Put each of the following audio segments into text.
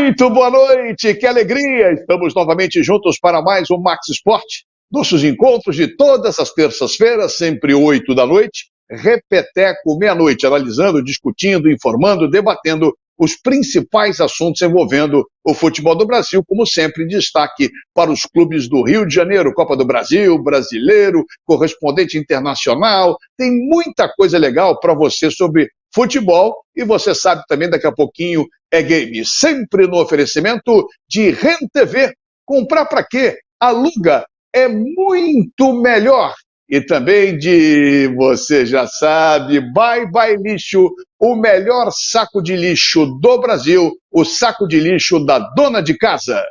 Muito boa noite, que alegria! Estamos novamente juntos para mais um Max Esporte. Nossos encontros de todas as terças-feiras, sempre 8 da noite, repeteco meia-noite, analisando, discutindo, informando, debatendo os principais assuntos envolvendo o futebol do Brasil, como sempre, destaque para os clubes do Rio de Janeiro, Copa do Brasil, Brasileiro, correspondente internacional, tem muita coisa legal para você sobre futebol, e você sabe também, daqui a pouquinho, é game, sempre no oferecimento de RenTV. Comprar para quê? Aluga, é muito melhor. E também de, você já sabe, Bye Bye Lixo, o melhor saco de lixo do Brasil, o saco de lixo da dona de casa.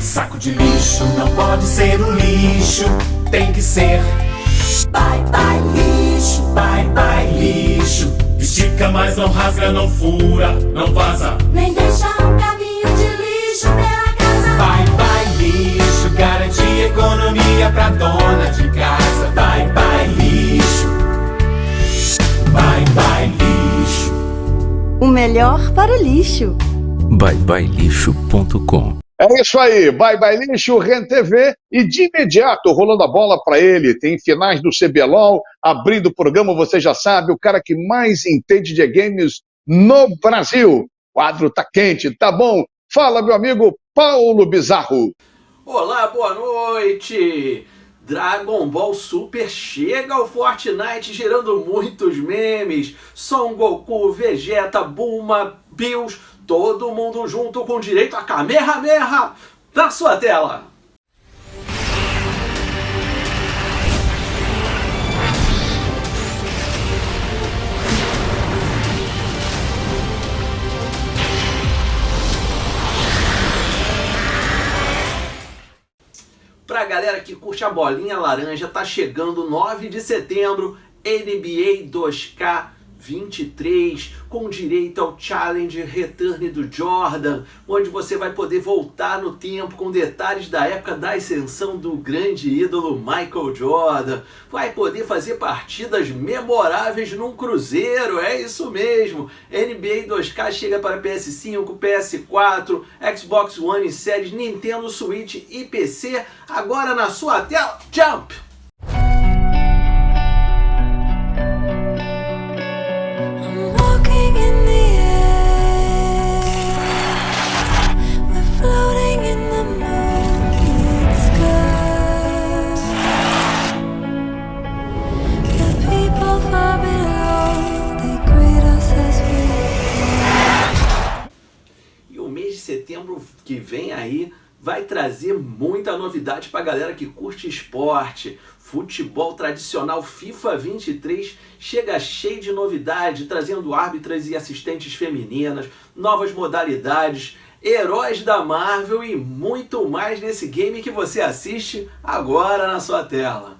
Saco de lixo não pode ser um lixo, tem que ser Bye Bye Lixo, Bye Bye Lixo. Estica, mas não rasga, não fura, não vaza, nem deixa um caminho de lixo pela casa. Bye Bye Lixo, garante economia pra dona de casa. Bye Bye Lixo, Bye Bye Lixo. O melhor para o lixo. byebyelixo.com. É isso aí, Bye Bye Lixo, RenTV, e de imediato, rolando a bola para ele, tem finais do CBLOL, abrindo o programa, você já sabe, o cara que mais entende de games no Brasil. O quadro tá quente, tá bom? Fala, meu amigo Paulo Bizarro. Olá, boa noite! Dragon Ball Super chega ao Fortnite gerando muitos memes. Son Goku, Vegeta, Bulma, Bills, todo mundo junto com direito a Kamehameha na sua tela. Pra galera que curte a bolinha laranja, tá chegando 9 de setembro, NBA 2K23, com direito ao Challenge Return do Jordan, onde você vai poder voltar no tempo com detalhes da época da ascensão do grande ídolo Michael Jordan. Vai poder fazer partidas memoráveis num cruzeiro, é isso mesmo. NBA 2K chega para PS5, PS4, Xbox One e séries, Nintendo Switch e PC, agora na sua tela. Jump! Setembro que vem aí vai trazer muita novidade para a galera que curte esporte. Futebol tradicional FIFA 23 chega cheio de novidade, trazendo árbitras e assistentes femininas, novas modalidades, heróis da Marvel e muito mais nesse game que você assiste agora na sua tela.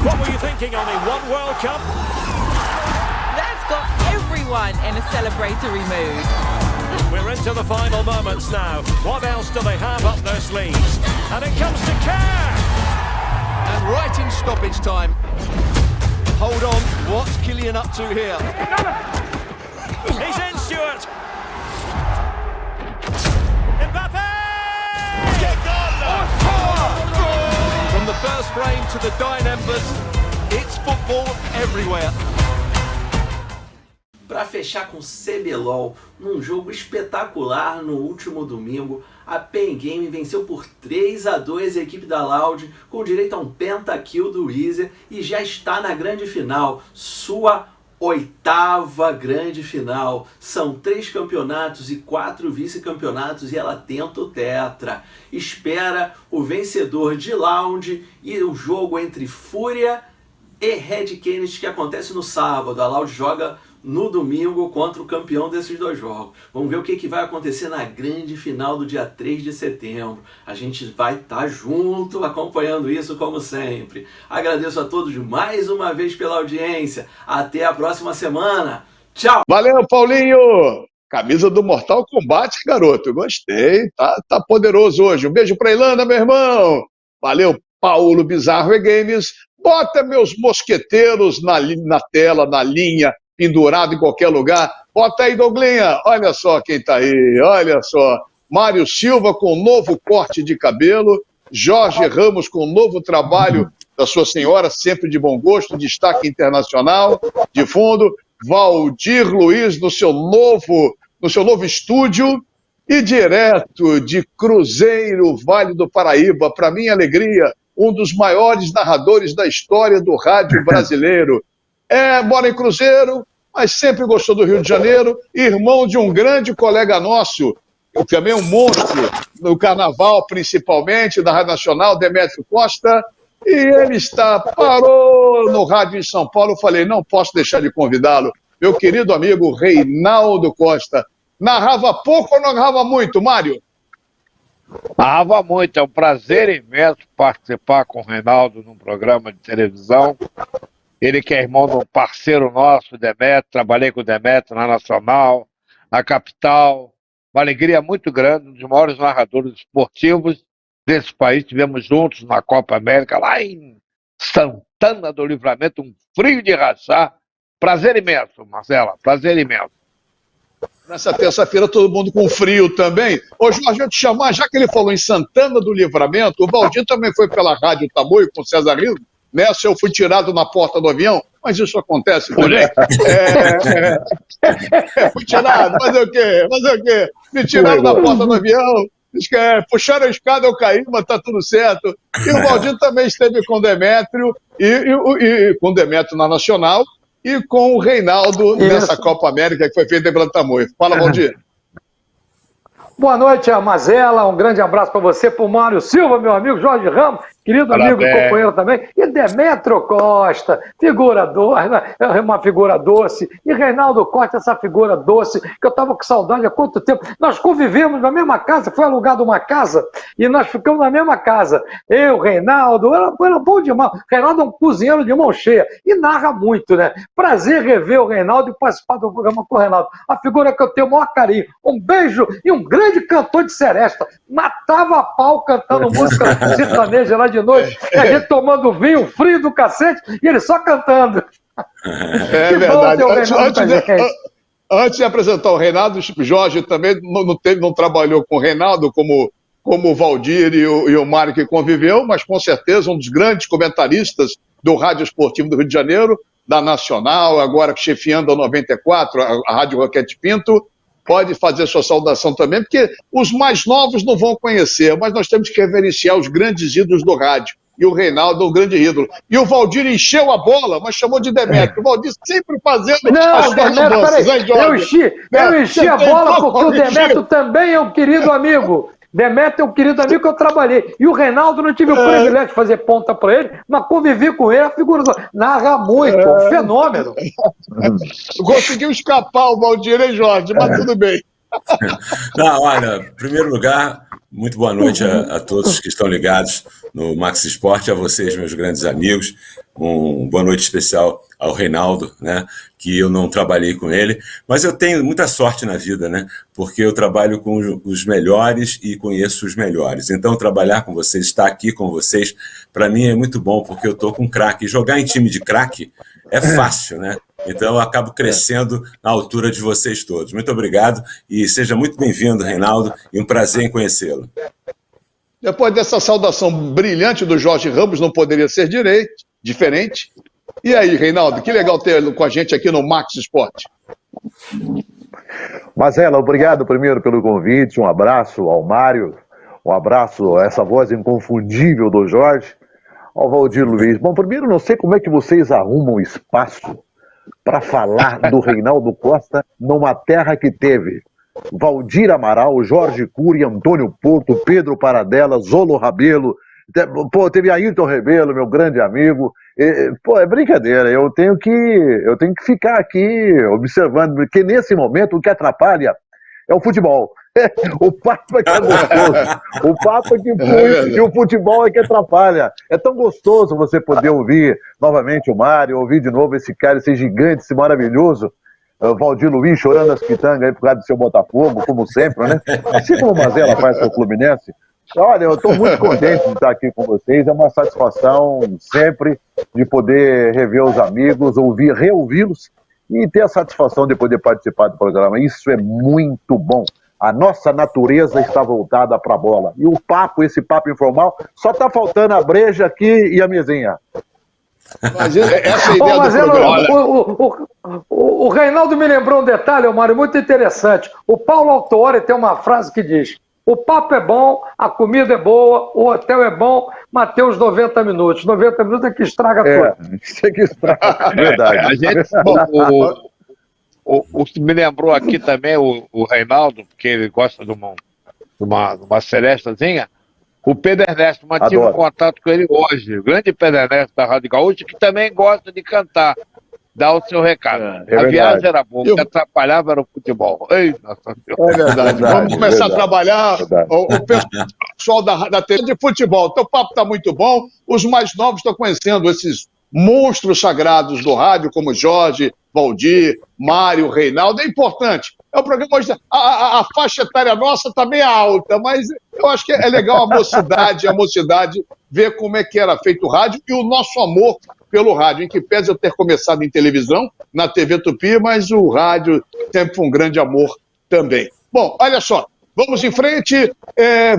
What were you thinking, only one World Cup? That's got everyone in a celebratory mood. We're into the final moments now. What else do they have up their sleeves? And it comes to Kerr! And right in stoppage time. Hold on, what's Kylian up to here? He's in, Stuart! Mbappe! From the first frame to the dying embers, it's football everywhere. Para fechar com CBLOL, num jogo espetacular no último domingo, a Pen Game venceu por 3-2 a equipe da Loud, com direito a um pentakill do Weezer, e já está na grande final, sua 8ª grande final. São 3 campeonatos e 4 vice-campeonatos e ela tenta o tetra. Espera o vencedor de Loud e o jogo entre Fúria e Red Canids que acontece no sábado. A Loud joga no domingo contra o campeão desses 2 jogos. Vamos ver o que vai acontecer na grande final do dia 3 de setembro. A gente vai estar junto acompanhando isso como sempre. Agradeço a todos mais uma vez pela audiência. Até a próxima semana. Tchau! Valeu, Paulinho! Camisa do Mortal Kombat, garoto. Gostei, tá poderoso hoje. Um beijo pra Ilana, meu irmão. Valeu, Paulo Bizarro e Games. Bota meus mosqueteiros na tela, na linha, pendurado em qualquer lugar. Bota aí, Douglinha, olha só quem tá aí, olha só. Mário Silva com novo corte de cabelo, Jorge Ramos com novo trabalho da sua senhora, sempre de bom gosto, destaque internacional, de fundo, Valdir Luiz no seu novo estúdio, e direto de Cruzeiro, Vale do Paraíba, para minha alegria, um dos maiores narradores da história do rádio brasileiro. Mora em Cruzeiro, mas sempre gostou do Rio de Janeiro, irmão de um grande colega nosso, também um monstro no carnaval, principalmente, da Rádio Nacional, Demétrio Costa, e ele parou no rádio em São Paulo. Eu falei, não posso deixar de convidá-lo. Meu querido amigo Reinaldo Costa. Narrava pouco ou narrava muito, Mário? Narrava muito, é um prazer imenso participar com o Reinaldo num programa de televisão. Ele que é irmão de um parceiro nosso, Demétrio, trabalhei com o Demétrio na Nacional, na Capital. Uma alegria muito grande, um dos maiores narradores esportivos desse país. Estivemos juntos na Copa América, lá em Santana do Livramento, um frio de rachar. Prazer imenso, Marcela, prazer imenso. Nessa terça-feira, todo mundo com frio também. Ô, Jorge, eu te chamar, já que ele falou em Santana do Livramento, o Valdir também foi pela Rádio Tamoio com o César Rizzo. Nessa eu fui tirado na porta do avião, mas isso acontece também. Fui tirado, fazer o quê? Me tiraram da porta do avião, puxaram a escada, eu caí, mas tá tudo certo. E o Valdir também esteve com o Demétrio, e com o Demétrio na Nacional, e com o Reinaldo nessa Copa América que foi feita pela Tamoio. Fala, Valdir. Boa noite, Mazela. Um grande abraço para você, para o Mário Silva, meu amigo Jorge Ramos, querido amigo e companheiro também. E Demétrio Costa, figura doce, uma figura doce. E Reinaldo Costa, essa figura doce, que eu estava com saudade há quanto tempo. Nós convivemos na mesma casa, foi alugada uma casa, e nós ficamos na mesma casa. Eu, Reinaldo, era bom demais. Reinaldo é um cozinheiro de mão cheia e narra muito, né? Prazer rever o Reinaldo e participar do programa com o Reinaldo. A figura que eu tenho o maior carinho. Um beijo e um grande cantor de seresta, matava a pau cantando música sertaneja lá de noite, a gente tomando vinho, frio do cacete, e ele só cantando. É verdade. Antes de apresentar o Reinaldo, o Jorge também não trabalhou com o Reinaldo como o Valdir e o Mário que conviveu, mas com certeza um dos grandes comentaristas do Rádio Esportivo do Rio de Janeiro, da Nacional, agora chefiando a 94, a Rádio Roquete Pinto. Pode fazer sua saudação também, porque os mais novos não vão conhecer, mas nós temos que reverenciar os grandes ídolos do rádio. E o Reinaldo é um grande ídolo. E o Valdir encheu a bola, mas chamou de Demétrio. O Valdir sempre fazendo as correspondências. Eu enchi a bola porque o Demétrio também é um querido amigo. Demétrio é um querido amigo que eu trabalhei. E o Reinaldo não tive o privilégio de fazer ponta para ele, mas convivi com ele, a figura narra muito, um fenômeno. Conseguiu escapar o Valdir, hein, Jorge? Mas tudo bem. Não, olha, em primeiro lugar, muito boa noite a todos que estão ligados no Max Esporte, a vocês, meus grandes amigos. Boa noite especial ao Reinaldo, né, que eu não trabalhei com ele, mas eu tenho muita sorte na vida, né, porque eu trabalho com os melhores e conheço os melhores. Então, trabalhar com vocês, estar aqui com vocês, para mim é muito bom, porque eu estou com craque. Jogar em time de craque é fácil, né? Então, eu acabo crescendo na altura de vocês todos. Muito obrigado e seja muito bem-vindo, Reinaldo, e um prazer em conhecê-lo. Depois dessa saudação brilhante do Jorge Ramos, não poderia ser diferente. E aí, Reinaldo, que legal ter ele com a gente aqui no Max Esporte. Mazela, obrigado primeiro pelo convite, um abraço ao Mário, um abraço a essa voz inconfundível do Jorge, ao Valdir Luiz. Bom, primeiro, não sei como é que vocês arrumam espaço para falar do Reinaldo Costa numa terra que teve Valdir Amaral, Jorge Cury, Antônio Porto, Pedro Paradela, Zolo Rabelo, teve Ayrton Rebelo, meu grande amigo. É brincadeira, eu tenho que ficar aqui observando, porque nesse momento o que atrapalha é o futebol. O papo é que é gostoso, o papo é que puxa, e o futebol é que atrapalha. É tão gostoso você poder ouvir novamente o Mário, ouvir de novo esse cara, esse gigante, esse maravilhoso Valdir Luiz chorando as pitangas aí por causa do seu Botafogo, como sempre, né? Assim como o Mazela faz com o Fluminense. Olha, eu estou muito contente de estar aqui com vocês, é uma satisfação sempre de poder rever os amigos, reouvi-los e ter a satisfação de poder participar do programa. Isso é muito bom. A nossa natureza está voltada para a bola. E o papo, esse papo informal, só está faltando a breja aqui e a mesinha. Mas essa é a ideia do programa. O Reinaldo me lembrou um detalhe, Mário, muito interessante. O Paulo Autuori tem uma frase que diz: o papo é bom, a comida é boa, o hotel é bom, mas tem os 90 minutos. 90 minutos é que estraga tudo. Isso é que estraga, verdade. A gente, o que me lembrou aqui também, o Reinaldo, porque ele gosta de uma serestazinha, o Pedro Ernesto, mantive um contato com ele hoje, o grande Pedro Ernesto da Rádio Gaúcha, que também gosta de cantar, dá o seu recado. A viagem era boa, o que atrapalhava era o futebol. Ei, nossa Senhora. É verdade. Vamos começar a trabalhar o pessoal da TV de futebol. O teu papo está muito bom, os mais novos estão conhecendo esses monstros sagrados do rádio, como Jorge, Valdir, Mário, Reinaldo. É importante. É um programa hoje. A faixa etária nossa está meio alta, mas eu acho que é legal a mocidade ver como é que era feito o rádio e o nosso amor pelo rádio, em que pese eu ter começado em televisão, na TV Tupi, mas o rádio sempre foi um grande amor também. Bom, olha só, vamos em frente,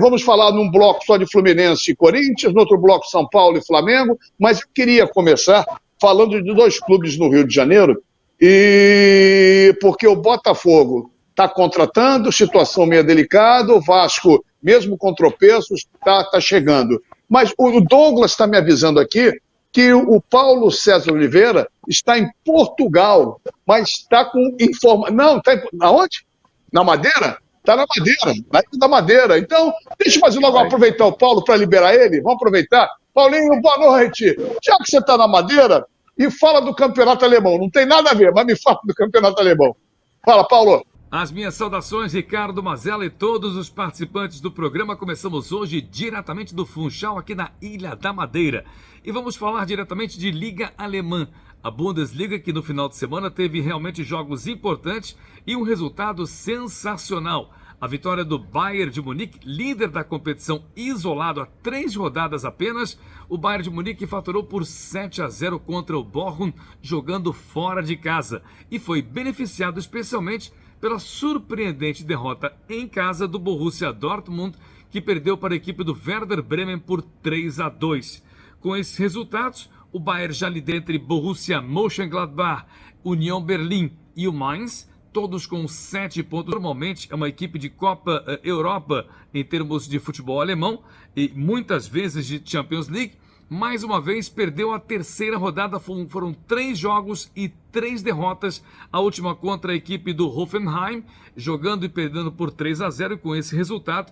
vamos falar num bloco só de Fluminense e Corinthians, no outro bloco São Paulo e Flamengo, mas eu queria começar falando de 2 clubes no Rio de Janeiro, e porque o Botafogo está contratando, situação meio delicada, o Vasco, mesmo com tropeços, está chegando. Mas o Douglas está me avisando aqui que o Paulo César Oliveira está em Portugal, mas está com informação. Não, está aonde? Na Madeira? Está na Madeira, na Ilha da Madeira. Então, deixa eu fazer logo aproveitar o Paulo para liberar ele. Vamos aproveitar. Paulinho, boa noite. Já que você está na Madeira, e fala do campeonato alemão. Não tem nada a ver, mas me fala do campeonato alemão. Fala, Paulo. As minhas saudações, Ricardo Mazella e todos os participantes do programa. Começamos hoje diretamente do Funchal, aqui na Ilha da Madeira. E vamos falar diretamente de Liga Alemã. A Bundesliga, que no final de semana teve realmente jogos importantes e um resultado sensacional. A vitória do Bayern de Munique, líder da competição, isolado a 3 rodadas apenas. O Bayern de Munique faturou por 7-0 contra o Bochum, jogando fora de casa. E foi beneficiado especialmente pela surpreendente derrota em casa do Borussia Dortmund, que perdeu para a equipe do Werder Bremen por 3-2. Com esses resultados, o Bayern já lidera entre Borussia Mönchengladbach, Union Berlin e o Mainz, todos com 7 pontos. Normalmente é uma equipe de Copa Europa em termos de futebol alemão e muitas vezes de Champions League. Mais uma vez perdeu a 3ª rodada, foram 3 jogos e 3 derrotas. A última contra a equipe do Hoffenheim, jogando e perdendo por 3-0. E com esse resultado,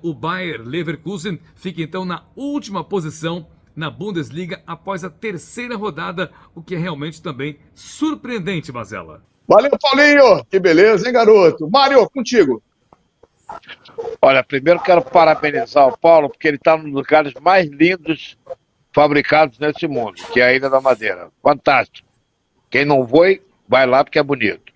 o Bayer Leverkusen fica então na última posição na Bundesliga após a 3ª rodada, o que é realmente também surpreendente, Mazella. Valeu, Paulinho! Que beleza, hein, garoto? Mário, contigo. Olha, primeiro quero parabenizar o Paulo, porque ele está num dos lugares mais lindos fabricados nesse mundo, que é a Ilha da Madeira. Fantástico. Quem não foi, vai lá porque é bonito.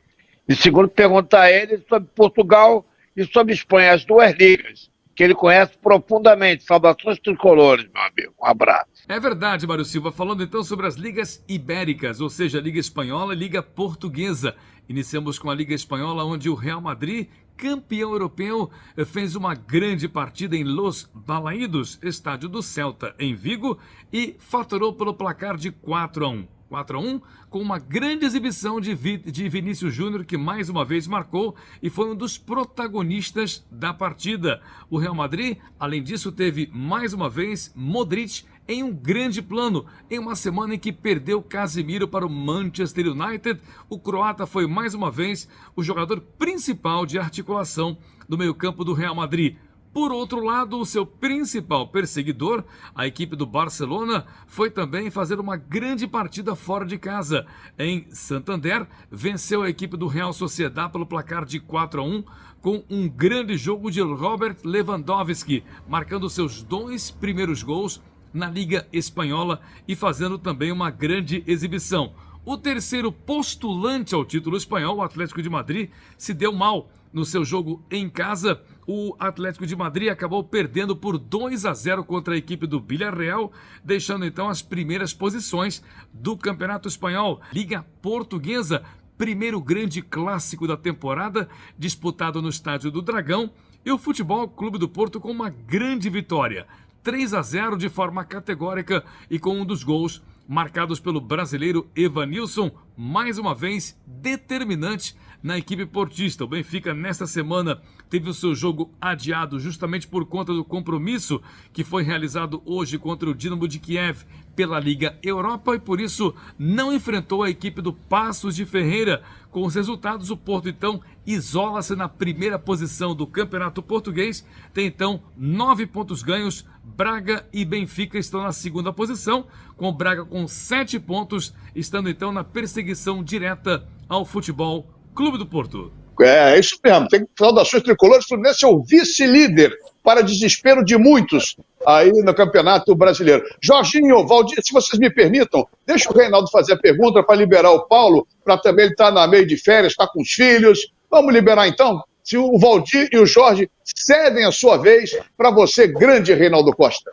E segundo, perguntar a ele sobre Portugal e sobre Espanha, as 2 ligas, que ele conhece profundamente. Saudações tricolores, meu amigo. Um abraço. É verdade, Mário Silva. Falando então sobre as ligas ibéricas, ou seja, a Liga Espanhola e Liga Portuguesa. Iniciamos com a Liga Espanhola, onde o Real Madrid, campeão europeu, fez uma grande partida em Los Balaídos, estádio do Celta, em Vigo, e faturou pelo placar de 4-1. 4-1, com uma grande exibição de Vinícius Júnior, que mais uma vez marcou e foi um dos protagonistas da partida. O Real Madrid, além disso, teve mais uma vez Modric em um grande plano. Em uma semana em que perdeu Casemiro para o Manchester United, o croata foi mais uma vez o jogador principal de articulação do meio-campo do Real Madrid. Por outro lado, o seu principal perseguidor, a equipe do Barcelona, foi também fazer uma grande partida fora de casa. Em Santander, venceu a equipe do Real Sociedad pelo placar de 4-1, com um grande jogo de Robert Lewandowski, marcando seus 2 primeiros gols na Liga Espanhola e fazendo também uma grande exibição. O terceiro postulante ao título espanhol, o Atlético de Madrid, se deu mal no seu jogo em casa. O Atlético de Madrid acabou perdendo por 2-0 contra a equipe do Villarreal, deixando então as primeiras posições do Campeonato Espanhol. Liga Portuguesa, primeiro grande clássico da temporada, disputado no Estádio do Dragão, e o Futebol Clube do Porto com uma grande vitória, 3-0 de forma categórica e com um dos gols marcados pelo brasileiro Evanilson, mais uma vez determinante na equipe portista. O Benfica, nesta semana, teve o seu jogo adiado justamente por conta do compromisso que foi realizado hoje contra o Dinamo de Kiev pela Liga Europa e, por isso, não enfrentou a equipe do Paços de Ferreira. Com os resultados, o Porto, então, isola-se na primeira posição do Campeonato Português. Tem, então, 9 pontos ganhos. Braga e Benfica estão na segunda posição, com o Braga com 7 pontos, estando, então, na perseguição direta ao Futebol Clube do Porto. É isso mesmo, tem saudações tricolores. O Fluminense é o vice-líder, para desespero de muitos aí no Campeonato Brasileiro. Jorginho, Valdir, se vocês me permitam, deixa o Reinaldo fazer a pergunta para liberar o Paulo, para também ele estar na meio de férias, está com os filhos. Vamos liberar então? Se o Valdir e o Jorge cedem a sua vez para você, grande Reinaldo Costa.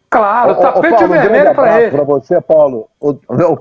Claro, tapete vermelho para ele. Para você, Paulo.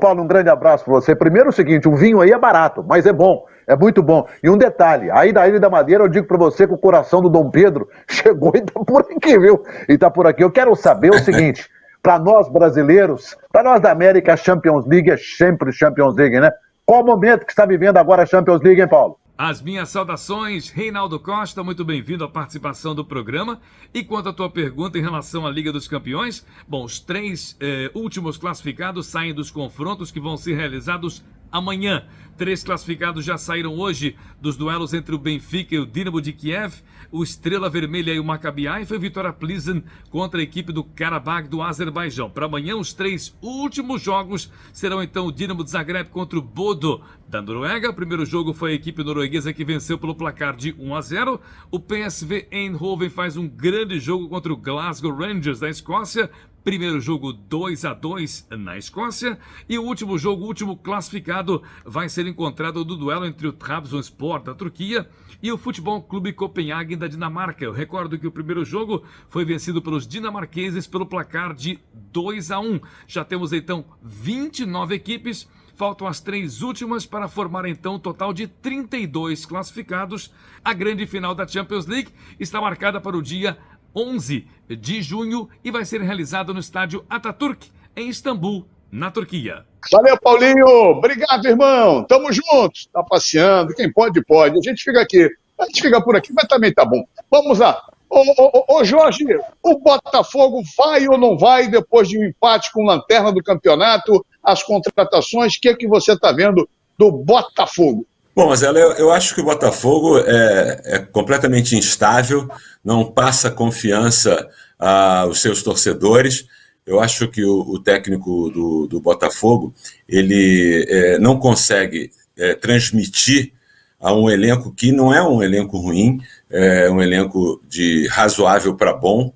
Paulo, um grande abraço para você. Primeiro o seguinte, o vinho aí é barato, mas é bom. É muito bom. E um detalhe, aí da Ilha da Madeira eu digo pra você que o coração do Dom Pedro chegou e tá por aqui, viu? E tá por aqui. Eu quero saber o seguinte, pra nós brasileiros, pra nós da América, a Champions League é sempre Champions League, né? Qual o momento que está vivendo agora a Champions League, hein, Paulo? As minhas saudações, Reinaldo Costa, muito bem-vindo à participação do programa. E quanto à tua pergunta em relação à Liga dos Campeões, bom, os 3 últimos classificados saem dos confrontos que vão ser realizados amanhã. 3 classificados já saíram hoje dos duelos entre o Benfica e o Dinamo de Kiev, o Estrela Vermelha e o Maccabi Haifa e o Vitória Plzen contra a equipe do Karabakh do Azerbaijão. Para amanhã, os 3 últimos jogos serão então o Dinamo de Zagreb contra o Bodo da Noruega. O primeiro jogo foi a equipe norueguesa que venceu pelo placar de 1-0. O PSV Eindhoven faz um grande jogo contra o Glasgow Rangers da Escócia. Primeiro jogo 2-2 na Escócia. E o último jogo, o último classificado, vai ser encontrado do duelo entre o Trabzonspor da Turquia e o Futebol Clube Copenhague da Dinamarca. Eu recordo que o primeiro jogo foi vencido pelos dinamarqueses pelo placar de 2-1. Já temos então 29 equipes. Faltam as 3 últimas para formar então um total de 32 classificados. A grande final da Champions League está marcada para o dia 11 de junho e vai ser realizado no estádio Atatürk, em Istambul, na Turquia. Valeu, Paulinho. Obrigado, irmão. Tamo juntos. Tá passeando. Quem pode, pode. A gente fica aqui. A gente fica por aqui, mas também tá bom. Vamos lá. Ô Jorge, o Botafogo vai ou não vai depois de um empate com lanterna do campeonato? As contratações, o que é que você tá vendo do Botafogo? Bom, mas eu acho que o Botafogo é completamente instável, não passa confiança aos seus torcedores. Eu acho que o técnico do Botafogo, ele não consegue transmitir a um elenco que não é um elenco ruim, é um elenco de razoável para bom,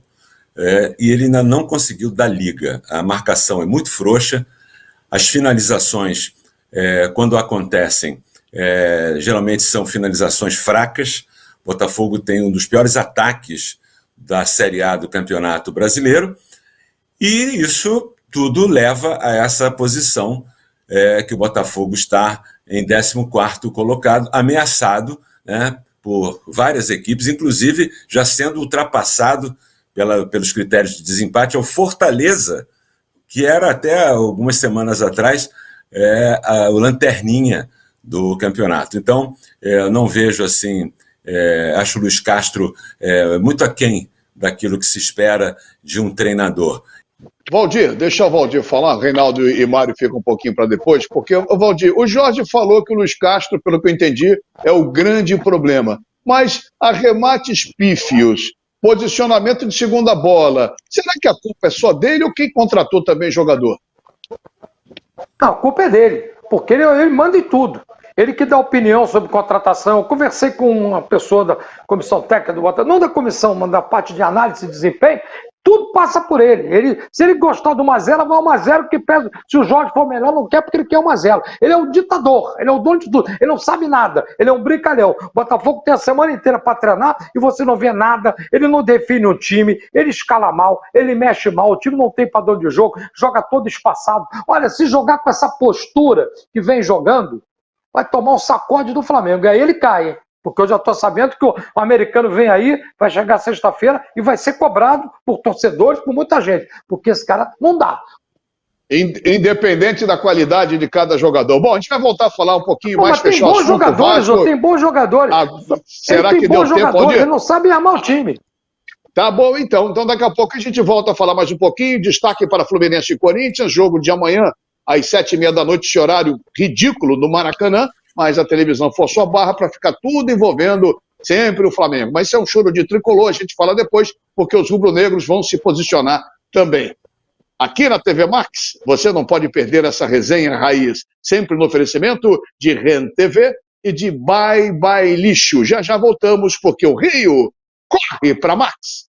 e ele ainda não conseguiu dar liga. A marcação é muito frouxa, as finalizações, quando acontecem, geralmente são finalizações fracas. O Botafogo tem um dos piores ataques da Série A do Campeonato Brasileiro, e isso tudo leva a essa posição que o Botafogo está em 14º colocado, ameaçado, né, por várias equipes, inclusive já sendo ultrapassado pelos critérios de desempate ao Fortaleza, que era até algumas semanas atrás o lanterninha do campeonato. Então, eu não vejo assim, acho o Luiz Castro muito aquém daquilo que se espera de um treinador. Valdir, deixa o Valdir falar, Reinaldo e Mário ficam um pouquinho para depois, porque, Valdir, o Jorge falou que o Luiz Castro, pelo que eu entendi, é o grande problema, mas arremates pífios, posicionamento de segunda bola, será que a culpa é só dele ou quem contratou também jogador? Não, a culpa é dele, porque ele manda em tudo. Ele que dá opinião sobre contratação. Eu conversei com uma pessoa da comissão técnica do Botafogo, não da comissão, mas da parte de análise de desempenho. Tudo passa por ele. Se ele gostar do 1-0, vai 1-0, que pesa. Se o Jorge for melhor, não quer porque ele quer 1-0. Ele é um ditador, ele é o dono de tudo. Ele não sabe nada, ele é um brincalhão. O Botafogo tem a semana inteira para treinar e você não vê nada. Ele não define o time, ele escala mal, ele mexe mal, o time não tem padrão de jogo, joga todo espaçado. Olha, se jogar com essa postura que vem jogando, vai tomar um sacode do Flamengo. E aí ele cai, hein? Porque eu já estou sabendo que o americano vem aí, vai chegar sexta-feira e vai ser cobrado por torcedores, por muita gente. Porque esse cara não dá. Independente da qualidade de cada jogador. Bom, a gente vai voltar a falar um pouquinho mais, fechar o assunto. Tem bons jogadores. Será que deu tempo? Ele não sabe armar o time. Tá bom, então. Então daqui a pouco a gente volta a falar mais um pouquinho. Destaque para Fluminense e Corinthians, jogo de amanhã às 7h30 da noite, esse horário ridículo no Maracanã, mas a televisão forçou a barra para ficar tudo envolvendo sempre o Flamengo. Mas isso é um choro de tricolor, a gente fala depois, porque os rubro-negros vão se posicionar também. Aqui na TV Max, você não pode perder essa resenha raiz, sempre no oferecimento de RenTV e de Bye Bye Lixo. Já já voltamos, porque o Rio corre para Max.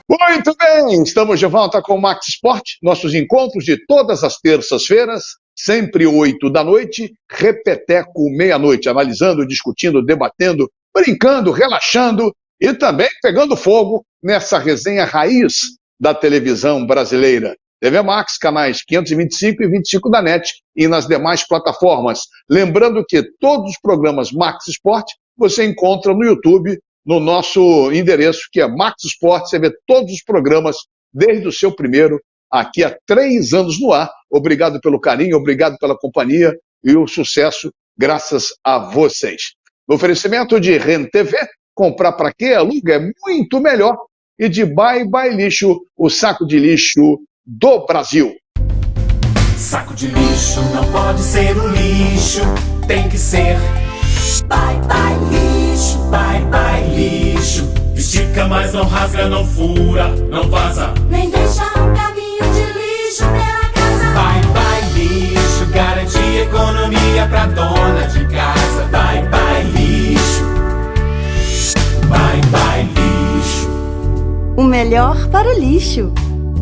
Muito bem, estamos de volta com o Max Sport, nossos encontros de todas as terças-feiras, sempre 8 da noite, repeteco meia-noite, analisando, discutindo, debatendo, brincando, relaxando e também pegando fogo nessa resenha raiz da televisão brasileira. TV Max, canais 525 e 25 da NET e nas demais plataformas. Lembrando que todos os programas Max Sport você encontra no YouTube, no nosso endereço, que é Max Sport. Você vê todos os programas, desde o seu primeiro, aqui há 3 anos no ar. Obrigado pelo carinho, obrigado pela companhia e o sucesso graças a vocês. No oferecimento de RenTV, comprar para quê? Aluga é muito melhor. E de Bye Bye Lixo, o saco de lixo do Brasil. Saco de lixo não pode ser um lixo, tem que ser Bye Bye Lixo, Bye Bye Lixo. Estica, mas não rasga, não fura, não vaza, Nem deixa um caminho de lixo pela casa. Bye Bye Lixo, garante economia pra dona de casa. Bye Bye Lixo, Bye Bye Lixo. O melhor para o lixo.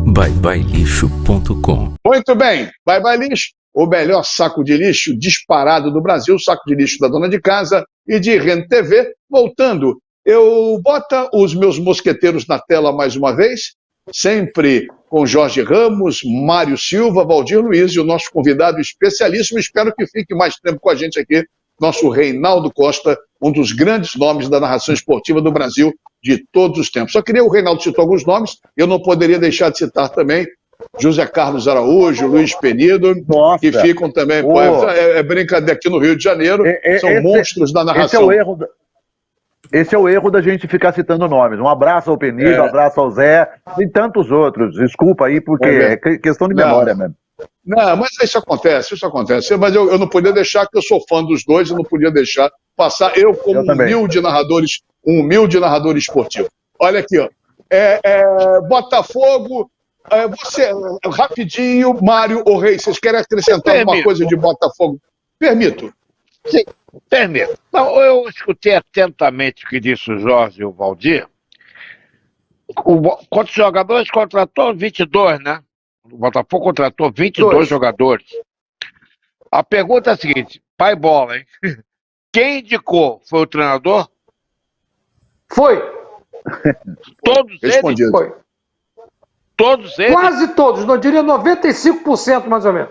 byebyelixo.com. Muito bem, Bye Bye Lixo, o melhor saco de lixo disparado do Brasil, saco de lixo da dona de casa e de RenTV. Voltando, eu boto os meus mosqueteiros na tela mais uma vez, sempre com Jorge Ramos, Mário Silva, Valdir Luiz e o nosso convidado especialíssimo, espero que fique mais tempo com a gente aqui, nosso Reinaldo Costa, um dos grandes nomes da narração esportiva do Brasil de todos os tempos. Só queria, o Reinaldo citou alguns nomes, eu não poderia deixar de citar também José Carlos Araújo, Luiz Penido, que ficam também, é brincadeira, aqui no Rio de Janeiro, são monstros da narração. Esse é o erro da gente ficar citando nomes. Um abraço ao Penido, um abraço ao Zé e tantos outros. Desculpa aí, porque é questão de memória mesmo. Não, mas isso acontece. Mas eu não podia deixar, que eu sou fã dos dois, eu não podia deixar passar, eu como um humilde narrador esportivo. Olha aqui, ó. Botafogo, você, rapidinho, Mário ou Rei, vocês querem acrescentar alguma coisa de Botafogo? Permito. Sim, permito. Não, eu escutei atentamente o que disse o Jorge e o Valdir. Quantos jogadores contratou? 22, né? O Botafogo contratou 22 jogadores. A pergunta é a seguinte, pai bola, hein? Quem indicou? Foi o treinador? Foi. Todos Respondido. eles? Foi. Todos eles? Quase todos, não diria 95% mais ou menos.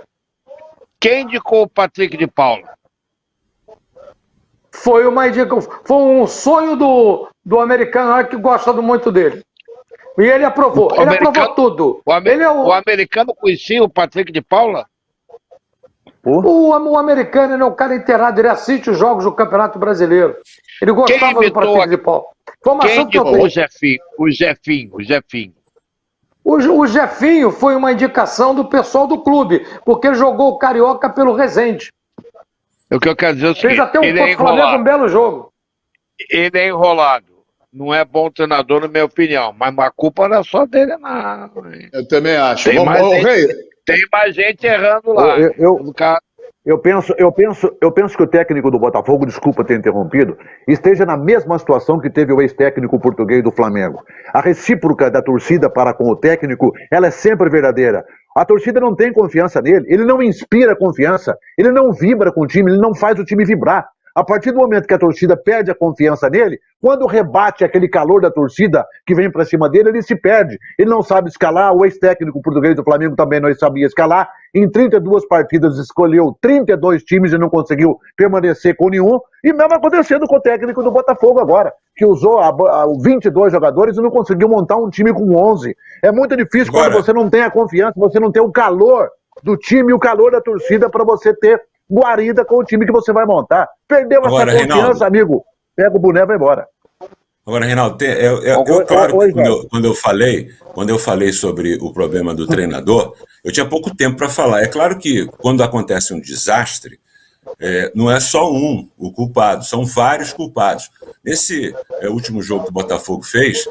Quem indicou o Patrick de Paula? Foi um sonho do americano que gosta muito dele. E ele aprovou. Aprovou tudo. O americano conhecia o Patrick de Paula? O americano é um cara inteirado, ele assiste os jogos do Campeonato Brasileiro. Ele gostava do Patrick de Paula. Quem indicou o Jefinho? O Jefinho foi uma indicação do pessoal do clube, porque ele jogou o Carioca pelo Resende. O que eu quero dizer é o seguinte, fez até um Flamengo um belo jogo. Ele é enrolado. Não é bom treinador, na minha opinião. Mas a culpa não é só dele, não. Eu também acho. Tem mais gente errando lá. Eu penso que o técnico do Botafogo, desculpa ter interrompido, esteja na mesma situação que teve o ex-técnico português do Flamengo. A recíproca da torcida para com o técnico, ela é sempre verdadeira. A torcida não tem confiança nele, ele não inspira confiança, ele não vibra com o time, ele não faz o time vibrar. A partir do momento que a torcida perde a confiança nele, quando rebate aquele calor da torcida que vem pra cima dele, ele se perde. Ele não sabe escalar, o ex-técnico português do Flamengo também não sabia escalar. Em 32 partidas escolheu 32 times e não conseguiu permanecer com nenhum. E mesmo acontecendo com o técnico do Botafogo agora, que usou 22 jogadores e não conseguiu montar um time com 11. É muito difícil quando você não tem a confiança, você não tem o calor do time e o calor da torcida para você ter guarida com o time que você vai montar. Perdeu essa confiança, Reinaldo, amigo, pega o boné e vai embora. Agora, Reinaldo, claro, quando eu falei sobre o problema do treinador, eu tinha pouco tempo para falar. É claro que quando acontece um desastre, não é só o culpado, são vários culpados. Nesse último jogo que o Botafogo fez,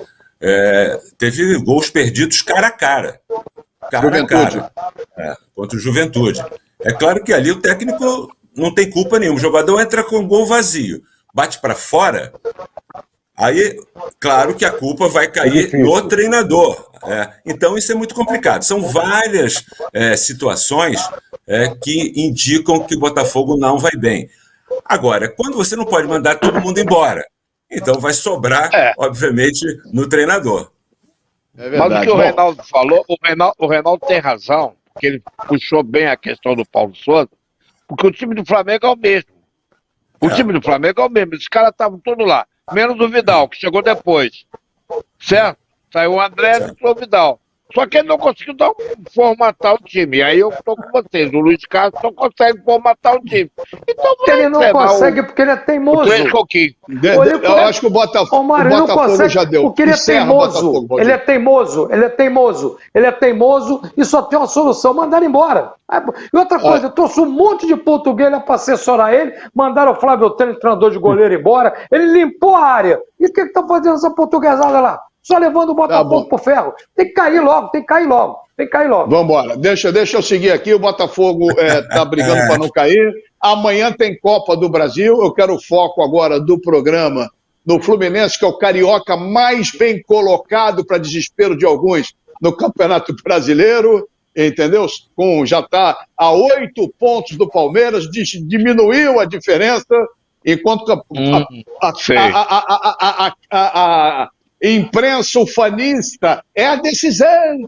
teve gols perdidos cara a cara. Contra o Juventude. É claro que ali o técnico não tem culpa nenhuma. O jogador entra com o gol vazio, bate para fora, aí, claro que a culpa vai cair no treinador. Então, isso é muito complicado. São várias situações que indicam que o Botafogo não vai bem. Agora, quando você não pode mandar todo mundo embora, então vai sobrar, obviamente, no treinador. Mas o que o Reinaldo falou, o Reinaldo tem razão, porque ele puxou bem a questão do Paulo Souza, porque o time do Flamengo é o mesmo. O time do Flamengo é o mesmo. Os caras estavam todos lá, menos o Vidal, que chegou depois. Certo? Saiu o André e o Vidal. Só que ele não conseguiu formatar o time. E aí eu estou com vocês. O Luiz Carlos não consegue formatar o time. Então ele não consegue porque ele é teimoso. Eu acho que o Botafogo já deu. Porque ele é teimoso. Ele é teimoso e só tem uma solução: mandar embora. E outra coisa, eu trouxe um monte de português lá para assessorar ele, mandaram o Flávio Tênis, treinador de goleiro, embora. Ele limpou a área. E o que está fazendo essa portuguesada lá? Só levando o Botafogo pro ferro. Tem que cair logo. Vamos embora. Deixa eu seguir aqui. O Botafogo tá brigando para não cair. Amanhã tem Copa do Brasil. Eu quero o foco agora do programa no Fluminense, que é o carioca mais bem colocado, para desespero de alguns, no Campeonato Brasileiro. Entendeu? Já está a 8 pontos do Palmeiras, diminuiu a diferença, enquanto a imprensa ufanista é a decisão.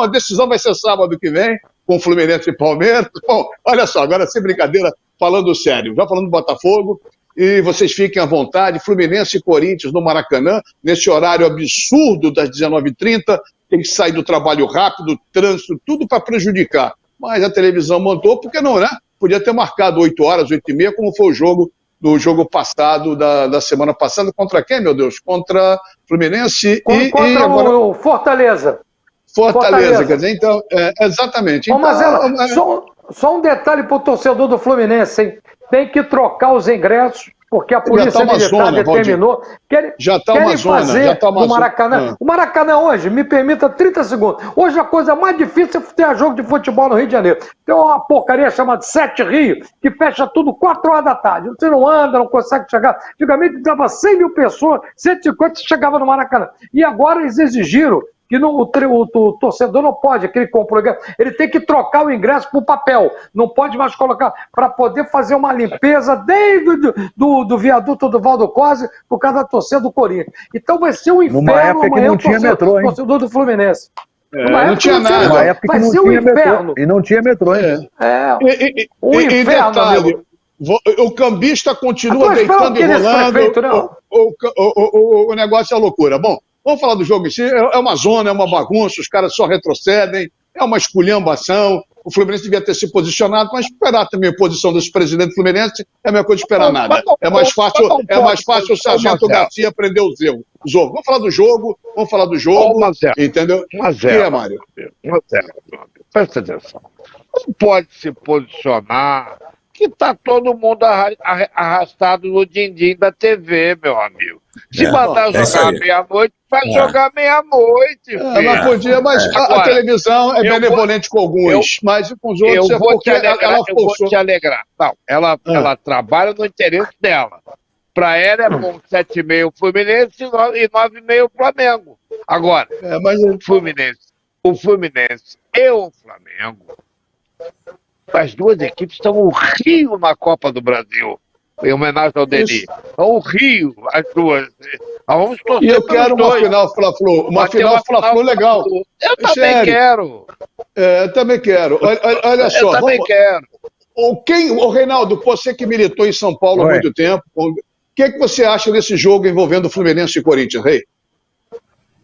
A decisão vai ser sábado que vem, com Fluminense e Palmeiras. Bom, olha só, agora sem brincadeira, falando sério, já falando do Botafogo, e vocês fiquem à vontade, Fluminense e Corinthians no Maracanã, nesse horário absurdo das 19h30, tem que sair do trabalho rápido, trânsito, tudo para prejudicar. Mas a televisão montou, porque não, né? Podia ter marcado 8 horas, 8h30, como foi o jogo do jogo passado, da semana passada. Contra quem, meu Deus? Contra Fluminense contra agora... o Fortaleza. Fortaleza, quer dizer, então, exatamente. Então, mas só um detalhe para o torcedor do Fluminense, hein? Tem que trocar os ingressos, porque a Polícia Militar determinou. Querem fazer no Maracanã. O Maracanã hoje, me permita 30 segundos. Hoje a coisa mais difícil é ter jogo de futebol no Rio de Janeiro. Tem uma porcaria chamada 7 Rio, que fecha tudo 4 horas da tarde. Você não anda, não consegue chegar. Antigamente dava 100 mil pessoas, 150 chegava no Maracanã. E agora eles exigiram que o torcedor não pode, aquele comprou ingresso, ele tem que trocar o ingresso por papel, não pode mais colocar, para poder fazer uma limpeza desde do viaduto do Valdo Cosi, por causa da torcida do Corinthians. Então vai ser um inferno amanhã o torcedor do Fluminense. Não tinha nada. Vai ser um inferno. E não tinha metrô ainda. Um inferno, detalhe, amigo. O cambista continua deitando e rolando, o negócio é loucura. Bom, vamos falar do jogo em si. É uma zona, é uma bagunça, os caras só retrocedem, é uma esculhambação. O Fluminense devia ter se posicionado, mas esperar também a posição desse presidente Fluminense é a mesma coisa de esperar nada. É mais fácil o Sargento Garcia aprender os erros. Vamos falar do jogo, entendeu? Que é, Mário? Presta atenção. Não pode se posicionar que tá todo mundo arrastado no din-din da TV, meu amigo. Se mandar jogar meia-noite, vai jogar meia-noite. Ela podia, mas a televisão é benevolente com alguns, mas com os outros eu vou te alegrar. Não, ela trabalha no interesse dela. Para ela é bom 7,5 o Fluminense e 9,5 o Flamengo. Agora, Fluminense. o Fluminense e o Flamengo, as duas equipes estão o Rio na Copa do Brasil, em homenagem ao Denis. Estão o Rio, as duas. Vamos torcer. E eu quero uma final Fla-Flu, uma final Fla-Flu legal. Eu também quero. Eu também quero. Olha só. Eu também quero. O Reinaldo, você que militou em São Paulo há muito tempo, o que você acha desse jogo envolvendo Fluminense e Corinthians, Rei?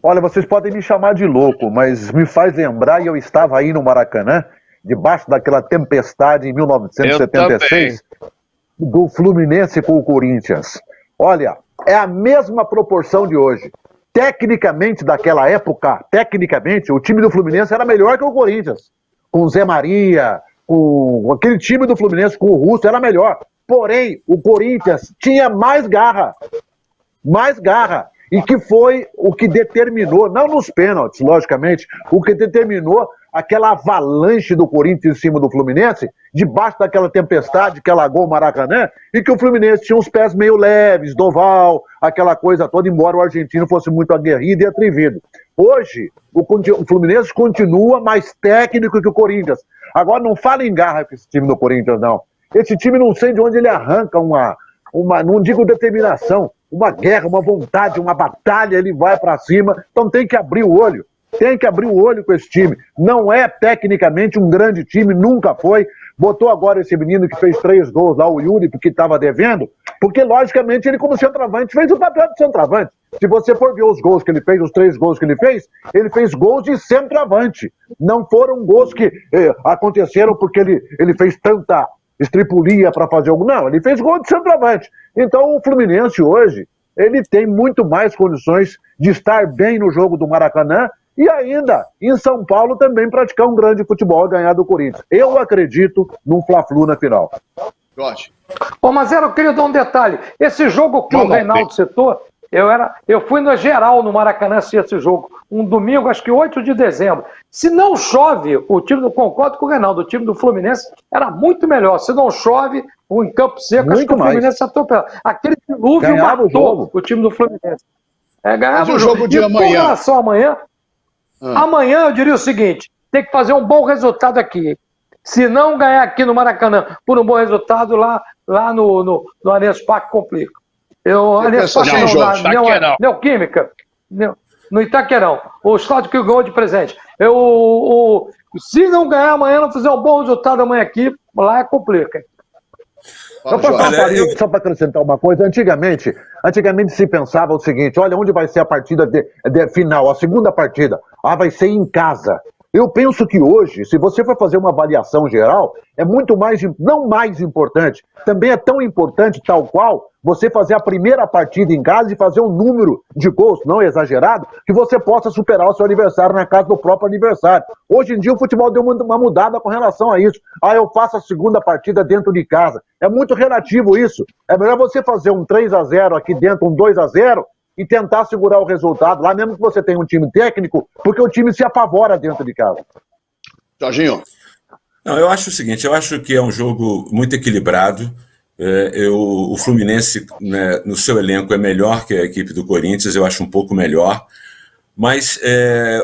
Olha, vocês podem me chamar de louco, mas me faz lembrar, e eu estava aí no Maracanã, debaixo daquela tempestade em 1976, do Fluminense com o Corinthians. Olha, é a mesma proporção de hoje. Tecnicamente, daquela época, o time do Fluminense era melhor que o Corinthians. Com o Zé Maria, com aquele time do Fluminense, com o Russo, era melhor. Porém, o Corinthians tinha mais garra. E que foi o que determinou, não nos pênaltis, logicamente, o que determinou aquela avalanche do Corinthians em cima do Fluminense, debaixo daquela tempestade que alagou o Maracanã, e que o Fluminense tinha os pés meio leves, Doval, aquela coisa toda, embora o argentino fosse muito aguerrido e atrevido. Hoje, o Fluminense continua mais técnico que o Corinthians. Agora, não fala em garra com esse time do Corinthians, não. Esse time, não sei de onde ele arranca não digo determinação, uma guerra, uma vontade, uma batalha, ele vai pra cima. Então tem que abrir o olho. Com esse time. Não é tecnicamente um grande time, nunca foi. Botou agora esse menino que fez 3 gols lá, o Yuri, porque estava devendo, porque logicamente ele como centroavante fez o papel de centroavante. Se você for ver os gols que ele fez, os 3 gols que ele fez gols de centroavante. Não foram gols que aconteceram porque ele fez tanta estripulia para fazer algo. Não, ele fez gol de centroavante. Então o Fluminense hoje, ele tem muito mais condições de estar bem no jogo do Maracanã e ainda em São Paulo também praticar um grande futebol e ganhar do Corinthians. Eu acredito num Fla-Flu na final. Jorge. Mas eu queria dar um detalhe. Esse jogo que o Reinaldo citou, eu fui na geral no Maracanã assistir esse jogo, um domingo, acho que 8 de dezembro. Se não chove, concordo com o Reinaldo, o time do Fluminense era muito melhor. Se não chove, em campo seco, acho que o Fluminense atropelou. Aquele dilúvio matou o time do Fluminense. Ganhava o jogo de amanhã. Com relação a amanhã eu diria o seguinte, tem que fazer um bom resultado aqui. Se não ganhar aqui no Maracanã por um bom resultado, lá no Allianz Parque complica. Neoquímica, no Itaquerão, o estádio que ganhou de presente. Se não ganhar amanhã, não fizer um bom resultado amanhã aqui, lá complica. Só para acrescentar uma coisa, antigamente se pensava o seguinte, olha, onde vai ser a partida final, a segunda partida? Vai ser em casa. Eu penso que hoje, se você for fazer uma avaliação geral, é muito mais, não mais importante, também é tão importante, tal qual, você fazer a primeira partida em casa e fazer um número de gols, não exagerado, que você possa superar o seu adversário na casa do próprio adversário. Hoje em dia o futebol deu uma mudada com relação a isso. Eu faço a segunda partida dentro de casa. É muito relativo isso. É melhor você fazer um 3-0 aqui dentro, um 2-0, e tentar segurar o resultado lá, mesmo que você tenha um time técnico, porque o time se apavora dentro de casa. Jorginho. Não, eu acho o seguinte, eu acho que é um jogo muito equilibrado. O Fluminense, né, no seu elenco, é melhor que a equipe do Corinthians, eu acho um pouco melhor, mas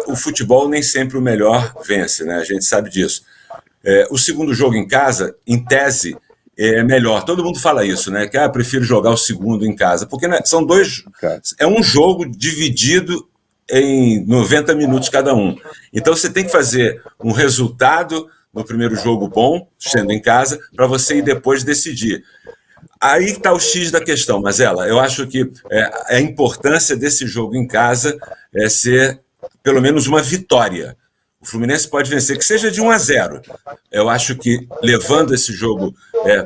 o futebol nem sempre o melhor vence, né? A gente sabe disso. O segundo jogo em casa, em tese, é melhor. Todo mundo fala isso, né? Que eu prefiro jogar o segundo em casa, porque né, são dois. É um jogo dividido em 90 minutos cada um. Então você tem que fazer um resultado no primeiro jogo bom, sendo em casa, para você ir depois decidir. Aí está o X da questão, Mazela. Eu acho que a importância desse jogo em casa é ser pelo menos uma vitória. O Fluminense pode vencer, que seja de 1-0. Eu acho que levando esse jogo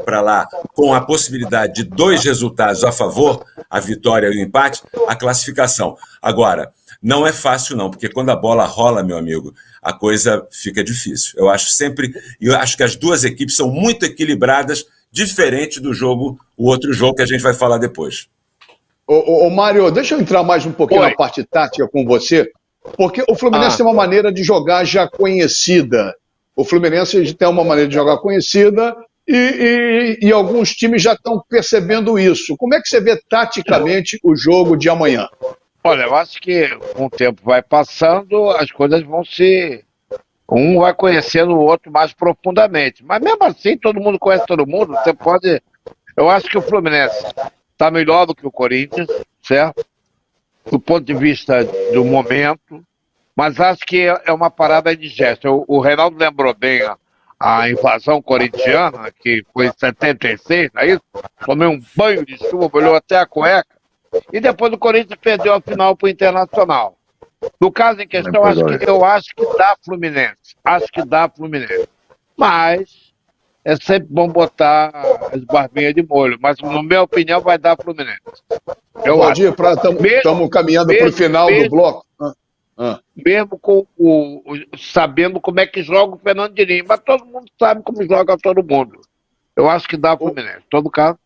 para lá, com a possibilidade de 2 resultados a favor, a vitória e o empate, a classificação. Agora, não é fácil não, porque quando a bola rola, meu amigo, a coisa fica difícil. Eu acho que as duas equipes são muito equilibradas, diferente do jogo, o outro jogo que a gente vai falar depois. Ô Mário, deixa eu entrar mais um pouquinho na parte tática com você, porque o Fluminense tem uma maneira de jogar já conhecida. O Fluminense tem uma maneira de jogar conhecida e alguns times já estão percebendo isso. Como é que você vê taticamente o jogo de amanhã? Olha, eu acho que com o tempo vai passando, as coisas vão se... Um vai conhecendo o outro mais profundamente. Mas mesmo assim, todo mundo conhece todo mundo. Você pode... Eu acho que o Fluminense está melhor do que o Corinthians, certo? Do ponto de vista do momento. Mas acho que é uma parada indigesta. O Reinaldo lembrou bem a invasão corintiana, que foi em 76, não é isso? Tomei um banho de chuva, molhou até a cueca. E depois o Corinthians perdeu a final para o Internacional. No caso em questão, eu acho que dá Fluminense. Acho que dá Fluminense. Mas é sempre bom botar as barbinhas de molho. Mas, na minha opinião, vai dar Fluminense. Valdir, estamos caminhando para o final do bloco. Mesmo sabendo como é que joga o Fernando Diniz. Mas todo mundo sabe como joga todo mundo. Eu acho que dá Fluminense, em todo caso.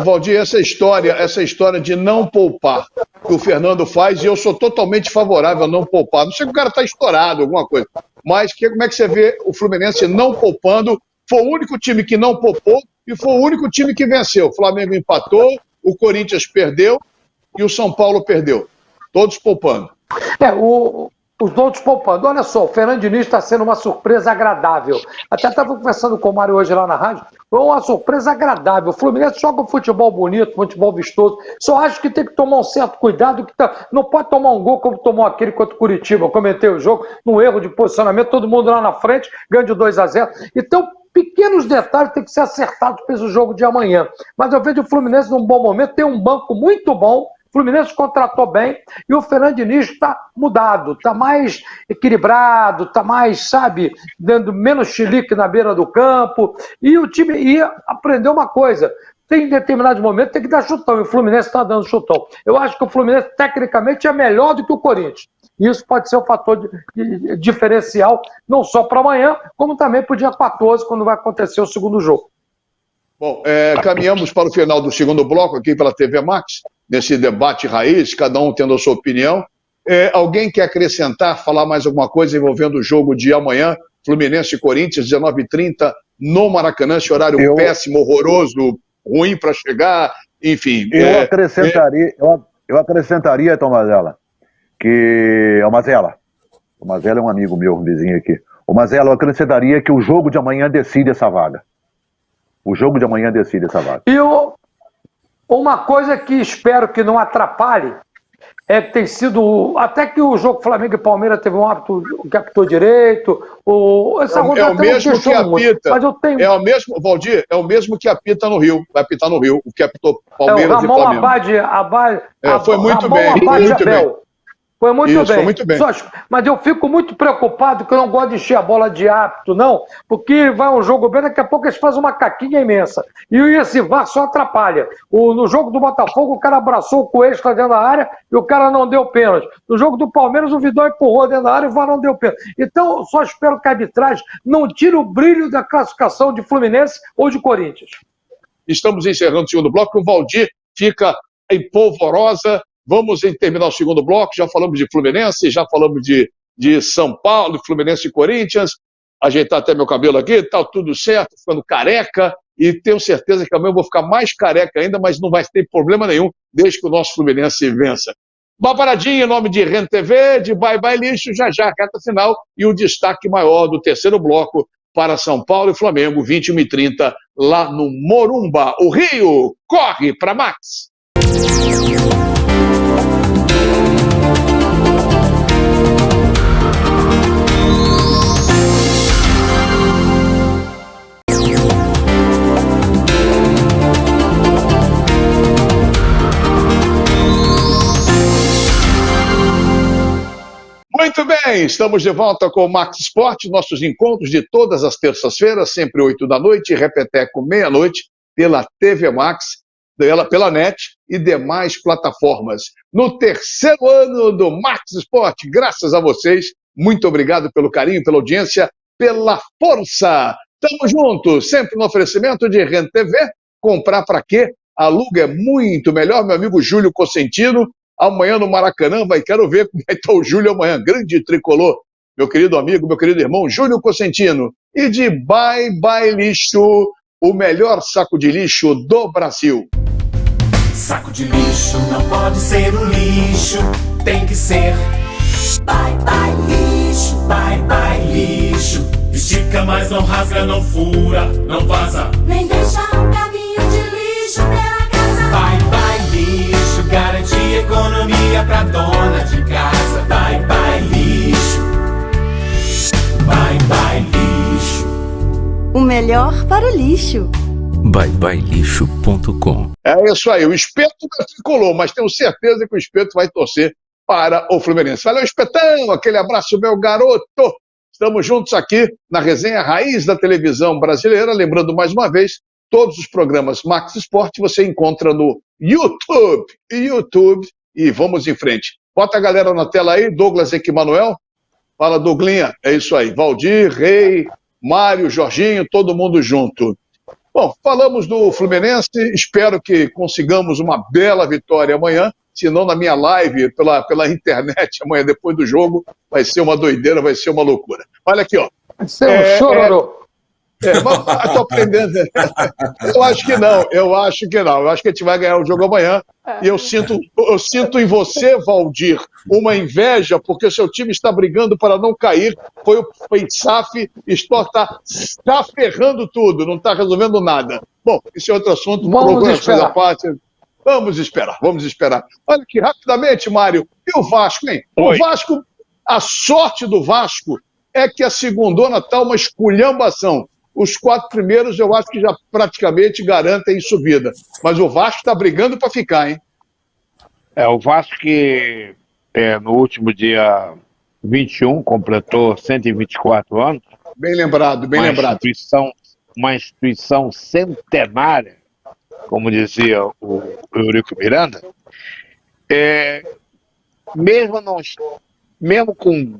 Valdir, essa história de não poupar que o Fernando faz, e eu sou totalmente favorável a não poupar. Não sei que o cara está estourado, alguma coisa. Mas como é que você vê o Fluminense não poupando? Foi o único time que não poupou e foi o único time que venceu. O Flamengo empatou, o Corinthians perdeu e o São Paulo perdeu. Todos poupando. Os outros poupando. Olha só, o Fernando Diniz está sendo uma surpresa agradável. Até estava conversando com o Mário hoje lá na rádio. Foi uma surpresa agradável. O Fluminense joga um futebol bonito, futebol vistoso. Só acho que tem que tomar um certo cuidado. Não pode tomar um gol como tomou aquele contra o Curitiba. Eu comentei o jogo, num erro de posicionamento, todo mundo lá na frente, ganha de 2-0. Então, pequenos detalhes têm que ser acertados para esse jogo de amanhã. Mas eu vejo o Fluminense num bom momento, tem um banco muito bom. O Fluminense contratou bem e o Fernando Diniz está mudado, está mais equilibrado, está mais, dando menos chilique na beira do campo. E o time aprendeu uma coisa: tem em determinados momentos tem que dar chutão, e o Fluminense está dando chutão. Eu acho que o Fluminense, tecnicamente, é melhor do que o Corinthians. E isso pode ser um fator de diferencial, não só para amanhã, como também para o dia 14, quando vai acontecer o segundo jogo. Bom, caminhamos para o final do segundo bloco aqui pela TV Max, nesse debate raiz, cada um tendo a sua opinião. Alguém quer acrescentar, falar mais alguma coisa envolvendo o jogo de amanhã, Fluminense e Corinthians, 19h30, no Maracanã, esse horário péssimo, horroroso, ruim para chegar, enfim. Eu acrescentaria, Tomazella, que o Mazella é um amigo meu, um vizinho aqui. O Mazella, eu acrescentaria que o jogo de amanhã decide essa vaga. O jogo de amanhã decide essa vaga. E uma coisa que espero que não atrapalhe é que tem sido... Até que o jogo Flamengo e Palmeiras teve um árbitro que apitou direito. É o mesmo que apita. Mas eu tenho... Valdir, é o mesmo que apita no Rio. Vai apitar no Rio. O que apitou Palmeiras e Flamengo. Foi muito bem. Foi muito bem. Mas eu fico muito preocupado que eu não gosto de encher a bola de árbitro, não, porque vai um jogo bem, daqui a pouco eles fazem uma caquinha imensa. E esse VAR só atrapalha. No jogo do Botafogo, o cara abraçou o Coelho dentro da área e o cara não deu pênalti. No jogo do Palmeiras, o Vidal empurrou dentro da área e o VAR não deu pênalti. Então, eu só espero que a arbitragem não tire o brilho da classificação de Fluminense ou de Corinthians. Estamos encerrando o segundo bloco. O Valdir fica em polvorosa. Vamos terminar o segundo bloco, já falamos de Fluminense, já falamos de São Paulo, Fluminense e Corinthians, ajeitar até meu cabelo aqui, tá tudo certo, ficando careca, e tenho certeza que amanhã eu vou ficar mais careca ainda, mas não vai ter problema nenhum, desde que o nosso Fluminense vença. Uma paradinha em nome de Rent TV, de Bye Bye Lixo, já reta final, e o destaque maior do terceiro bloco para São Paulo e Flamengo, 21h30, lá no Morumba. O Rio corre para Max. Muito bem, estamos de volta com o Max Sport, nossos encontros de todas as terças-feiras, sempre 8 da noite, repeteco meia-noite, pela TV Max, pela NET e demais plataformas. No terceiro ano do Max Sport, graças a vocês, muito obrigado pelo carinho, pela audiência, pela força. Tamo juntos, sempre no oferecimento de Rent TV, comprar para quê? Aluga é muito melhor, meu amigo Júlio Cosentino. Amanhã no Maracanã, quero ver como vai estar o Júlio amanhã, grande tricolor, meu querido amigo, meu querido irmão, Júlio Cosentino. E de Bye Bye Lixo, o melhor saco de lixo do Brasil. Saco de lixo não pode ser um lixo, tem que ser. Bye, bye, lixo, bye, bye, lixo. Estica, mas não rasga, não fura, não vaza. Nem deixa um caminho de lixo pela casa. Bye, bye, lixo. Garante economia pra dona de casa. Bye, bye, lixo. Bye, bye, lixo. O melhor para o lixo. byebyelixo.com. É isso aí, o Espeto não tricolor, mas tenho certeza que o Espeto vai torcer para o Fluminense. Valeu, Espetão, aquele abraço, meu garoto. Estamos juntos aqui na resenha Raiz da televisão brasileira. Lembrando mais uma vez, todos os programas Max Esporte você encontra no YouTube. E vamos em frente. Bota a galera na tela aí, Douglas Equimanuel. Fala, Douglinha, é isso aí. Valdir, Rei, Mário, Jorginho, todo mundo junto. Bom, falamos do Fluminense, espero que consigamos uma bela vitória amanhã, se não na minha live pela internet amanhã depois do jogo, vai ser uma doideira, vai ser uma loucura. Olha aqui, ó. Vai ser um chororô. Mas tô aprendendo. Eu acho que não. Eu acho que a gente vai ganhar o jogo amanhã. E eu sinto em você, Valdir, uma inveja, porque seu time está brigando para não cair. Foi o SAF, está ferrando tudo, não está resolvendo nada. Bom, esse é outro assunto. Vamos esperar. Vamos esperar. Olha aqui, rapidamente, Mário. E o Vasco, hein? Oi. O Vasco, a sorte do Vasco é que a segundona está uma esculhambação. Os 4 primeiros eu acho que já praticamente garantem subida. Mas o Vasco está brigando para ficar, hein? O Vasco que no último dia 21 completou 124 anos. Bem lembrado. Uma instituição centenária, como dizia o Eurico Miranda. Mesmo com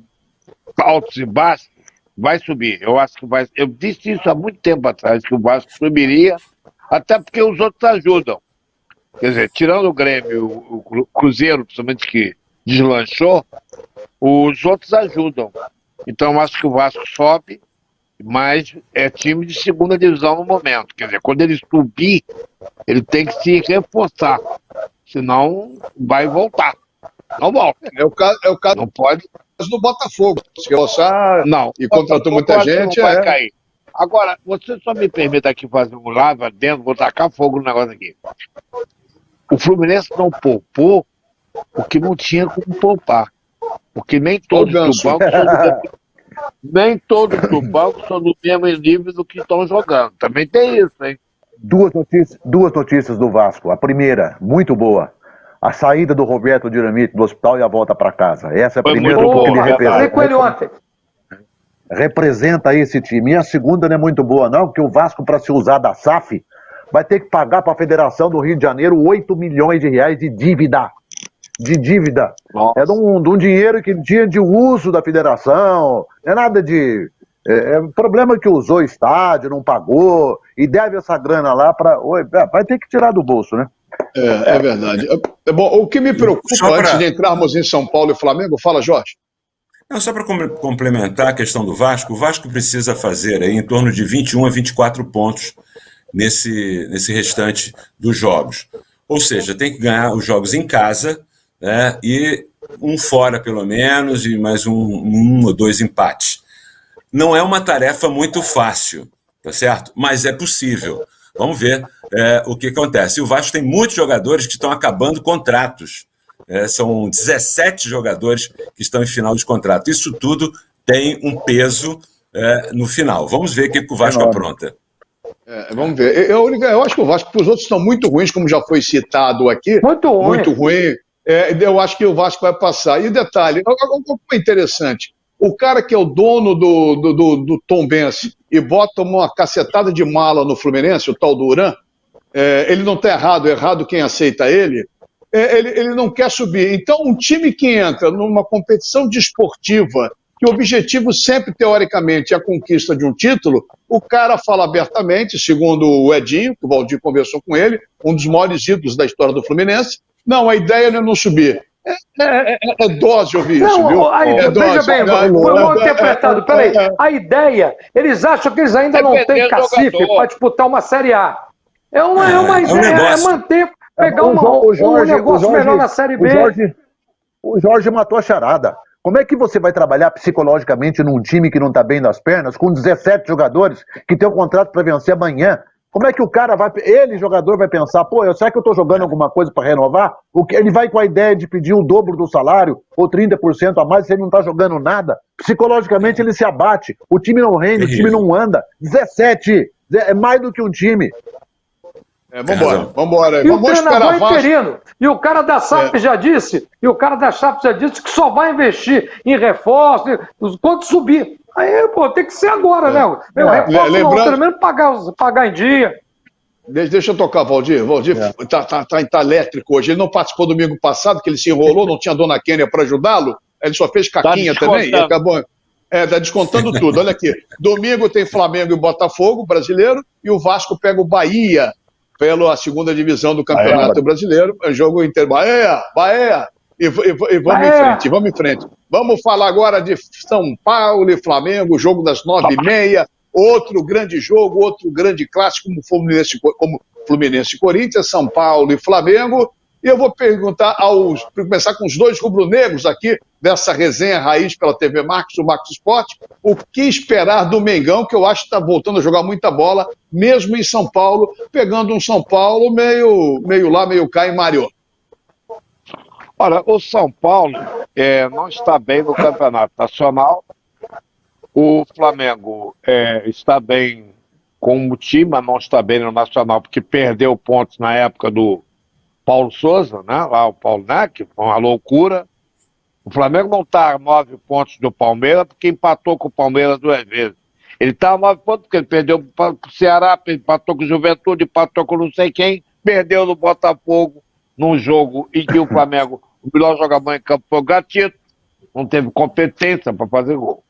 altos e baixos, vai subir. Eu acho que vai. Eu disse isso há muito tempo atrás, que o Vasco subiria, até porque os outros ajudam. Quer dizer, tirando o Grêmio, o Cruzeiro, principalmente, que deslanchou, os outros ajudam. Então, eu acho que o Vasco sobe, mas é time de segunda divisão no momento. Quer dizer, quando ele subir, ele tem que se reforçar. Senão, vai voltar. Não volta. É o caso não pode. Do Botafogo. Se reforçar e contratou muita gente, vai cair. Agora, você só me permite aqui fazer um lava dentro, vou tacar fogo no negócio aqui. O Fluminense não poupou porque não tinha como poupar. Porque nem todos do banco são do mesmo nível do que estão jogando. Também tem isso, hein? Duas notícias do Vasco. A primeira, muito boa. A saída do Roberto Dinamite do hospital e a volta para casa. Essa é a primeira que ele representa. Com ele ontem. Representa esse time. E a segunda não é muito boa, não, porque o Vasco, para se usar da SAF, vai ter que pagar para a Federação do Rio de Janeiro 8 milhões de reais de dívida. Nossa. É de um dinheiro que tinha de uso da federação. Não é nada de... problema que usou o estádio, não pagou, e deve essa grana lá para... Vai ter que tirar do bolso, né? É verdade. Bom, o que me preocupa antes de entrarmos em São Paulo e Flamengo, fala, Jorge. Não, só para complementar a questão do Vasco, o Vasco precisa fazer aí em torno de 21 a 24 pontos nesse restante dos jogos. Ou seja, tem que ganhar os jogos em casa, né, e um fora pelo menos, e mais um ou dois empates. Não é uma tarefa muito fácil, tá certo? Mas é possível. Vamos ver o que acontece. E o Vasco tem muitos jogadores que estão acabando contratos. São 17 jogadores que estão em final de contrato. Isso tudo tem um peso no final. Vamos ver o que o Vasco apronta. Vamos ver. Eu acho que o Vasco, os outros estão muito ruins, como já foi citado aqui. Muito ruim. Eu acho que o Vasco vai passar. E detalhe, é interessante. O cara que é o dono do Tombense e bota uma cacetada de mala no Fluminense, o tal do Uran, ele não está errado quem aceita ele, ele não quer subir. Então, um time que entra numa competição desportiva, que o objetivo sempre, teoricamente, é a conquista de um título, o cara fala abertamente, segundo o Edinho, que o Valdir conversou com ele, um dos maiores ídolos da história do Fluminense, não, a ideia não é não subir. É dose ouvir isso, viu? Veja bem, foi mal interpretado. Peraí, a ideia, eles acham que eles ainda não têm cacife para disputar uma Série A. É uma ideia, pegar um negócio melhor na Série B. O Jorge matou a charada. Como é que você vai trabalhar psicologicamente num time que não está bem nas pernas, com 17 jogadores que tem um contrato para vencer amanhã? Como é que o cara vai, jogador, vai pensar, será que eu estou jogando alguma coisa para renovar? Ele vai com a ideia de pedir o dobro do salário, ou 30% a mais, se ele não está jogando nada. Psicologicamente ele se abate, o time não rende, o time não anda. 17, é mais do que um time. Vambora. E o treinador interino. E o cara da SAP já disse, que só vai investir em reforço, quando subir. Aí, tem que ser agora, né? Reforço não, pelo menos pagar em dia. Deixa eu tocar, Valdir. Valdir tá elétrico hoje. Ele não participou domingo passado, que ele se enrolou, não tinha Dona Kênia para ajudá-lo. Ele só fez caquinha também e acabou... tá descontando tudo. Olha aqui. Domingo tem Flamengo e Botafogo, brasileiro, e o Vasco pega o Bahia pela segunda divisão do Campeonato Brasileiro. É jogo inter... Bahia! E vamos em frente. Vamos falar agora de São Paulo e Flamengo, jogo das 9h30. Outro grande jogo, outro grande clássico, como Fluminense e Corinthians, São Paulo e Flamengo. E eu vou começar com os dois rubro-negros aqui, dessa resenha raiz pela TV Max, o Max Esporte. O que esperar do Mengão, que eu acho que está voltando a jogar muita bola, mesmo em São Paulo, pegando um São Paulo meio lá, meio cá em Mário. Olha, o São Paulo não está bem no Campeonato Nacional. O Flamengo está bem como time, mas não está bem no Nacional, porque perdeu pontos na época do Paulo Souza, né? Lá o Paulo Nack, foi uma loucura. O Flamengo não está a 9 pontos do Palmeiras, porque empatou com o Palmeiras 2 vezes. Ele está a 9 pontos porque ele perdeu para o Ceará, empatou com o Juventude, empatou com não sei quem, perdeu no Botafogo, num jogo em que o Flamengo, o melhor jogador em campo foi o Gatito, não teve competência para fazer gol.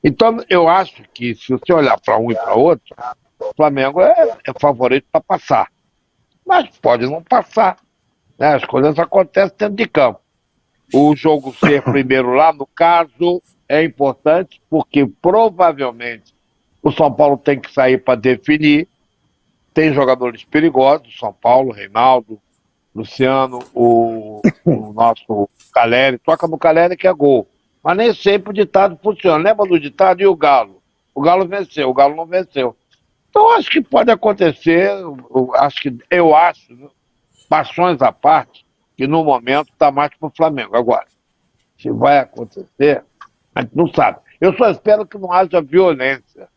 Então, eu acho que, se você olhar para um e para outro, o Flamengo é favorito para passar. Mas pode não passar, né? As coisas acontecem dentro de campo. O jogo ser primeiro lá, no caso, é importante, porque provavelmente o São Paulo tem que sair para definir. Tem jogadores perigosos, São Paulo, Reinaldo, Luciano, o nosso Caleri. Toca no Caleri que é gol. Mas nem sempre o ditado funciona. Lembra do ditado? E o Galo? O Galo venceu, o Galo não venceu. Então acho que pode acontecer, eu acho, paixões à parte, que no momento está mais para o Flamengo. Agora, se vai acontecer, a gente não sabe. Eu só espero que não haja violência.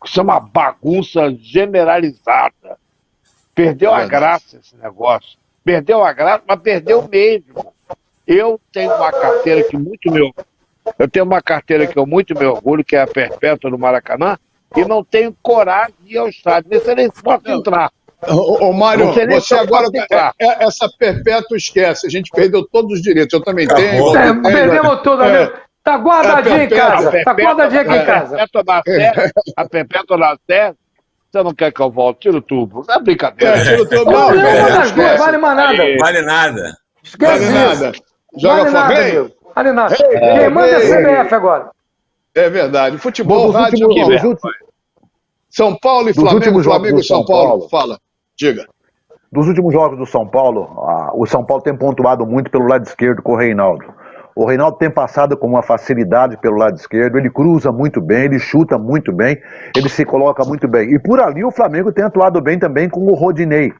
Isso é uma bagunça generalizada. Perdeu a graça esse negócio. Perdeu a graça, mas perdeu mesmo. Eu tenho uma carteira que muito me orgulho, que é a Perpétua do Maracanã, e não tenho coragem de ir ao estádio. Nem nem posso entrar. Ô Mário, você agora, essa Perpétua esquece, a gente perdeu todos os direitos, eu também tenho. Perdemos tudo, amigo. Tá guardadinho em casa, tá guardadinho aqui em casa. A Perpétua na Sé, você não quer que eu volte? Tira o tubo. É brincadeira. Tira o tubo. Não, vale mais nada. Vale nada. Esquece nada. Joga Flamengo. Vale nada. Quem manda é CBF agora. É verdade. Futebol, rádio, São Paulo e Flamengo, Flamengo e São Paulo. Fala, diga. Dos últimos jogos do São Paulo, o São Paulo tem pontuado muito pelo lado esquerdo com o Reinaldo. O Reinaldo tem passado com uma facilidade pelo lado esquerdo, ele cruza muito bem, ele chuta muito bem, ele se coloca muito bem. E por ali o Flamengo tem atuado bem também com o Rodinei.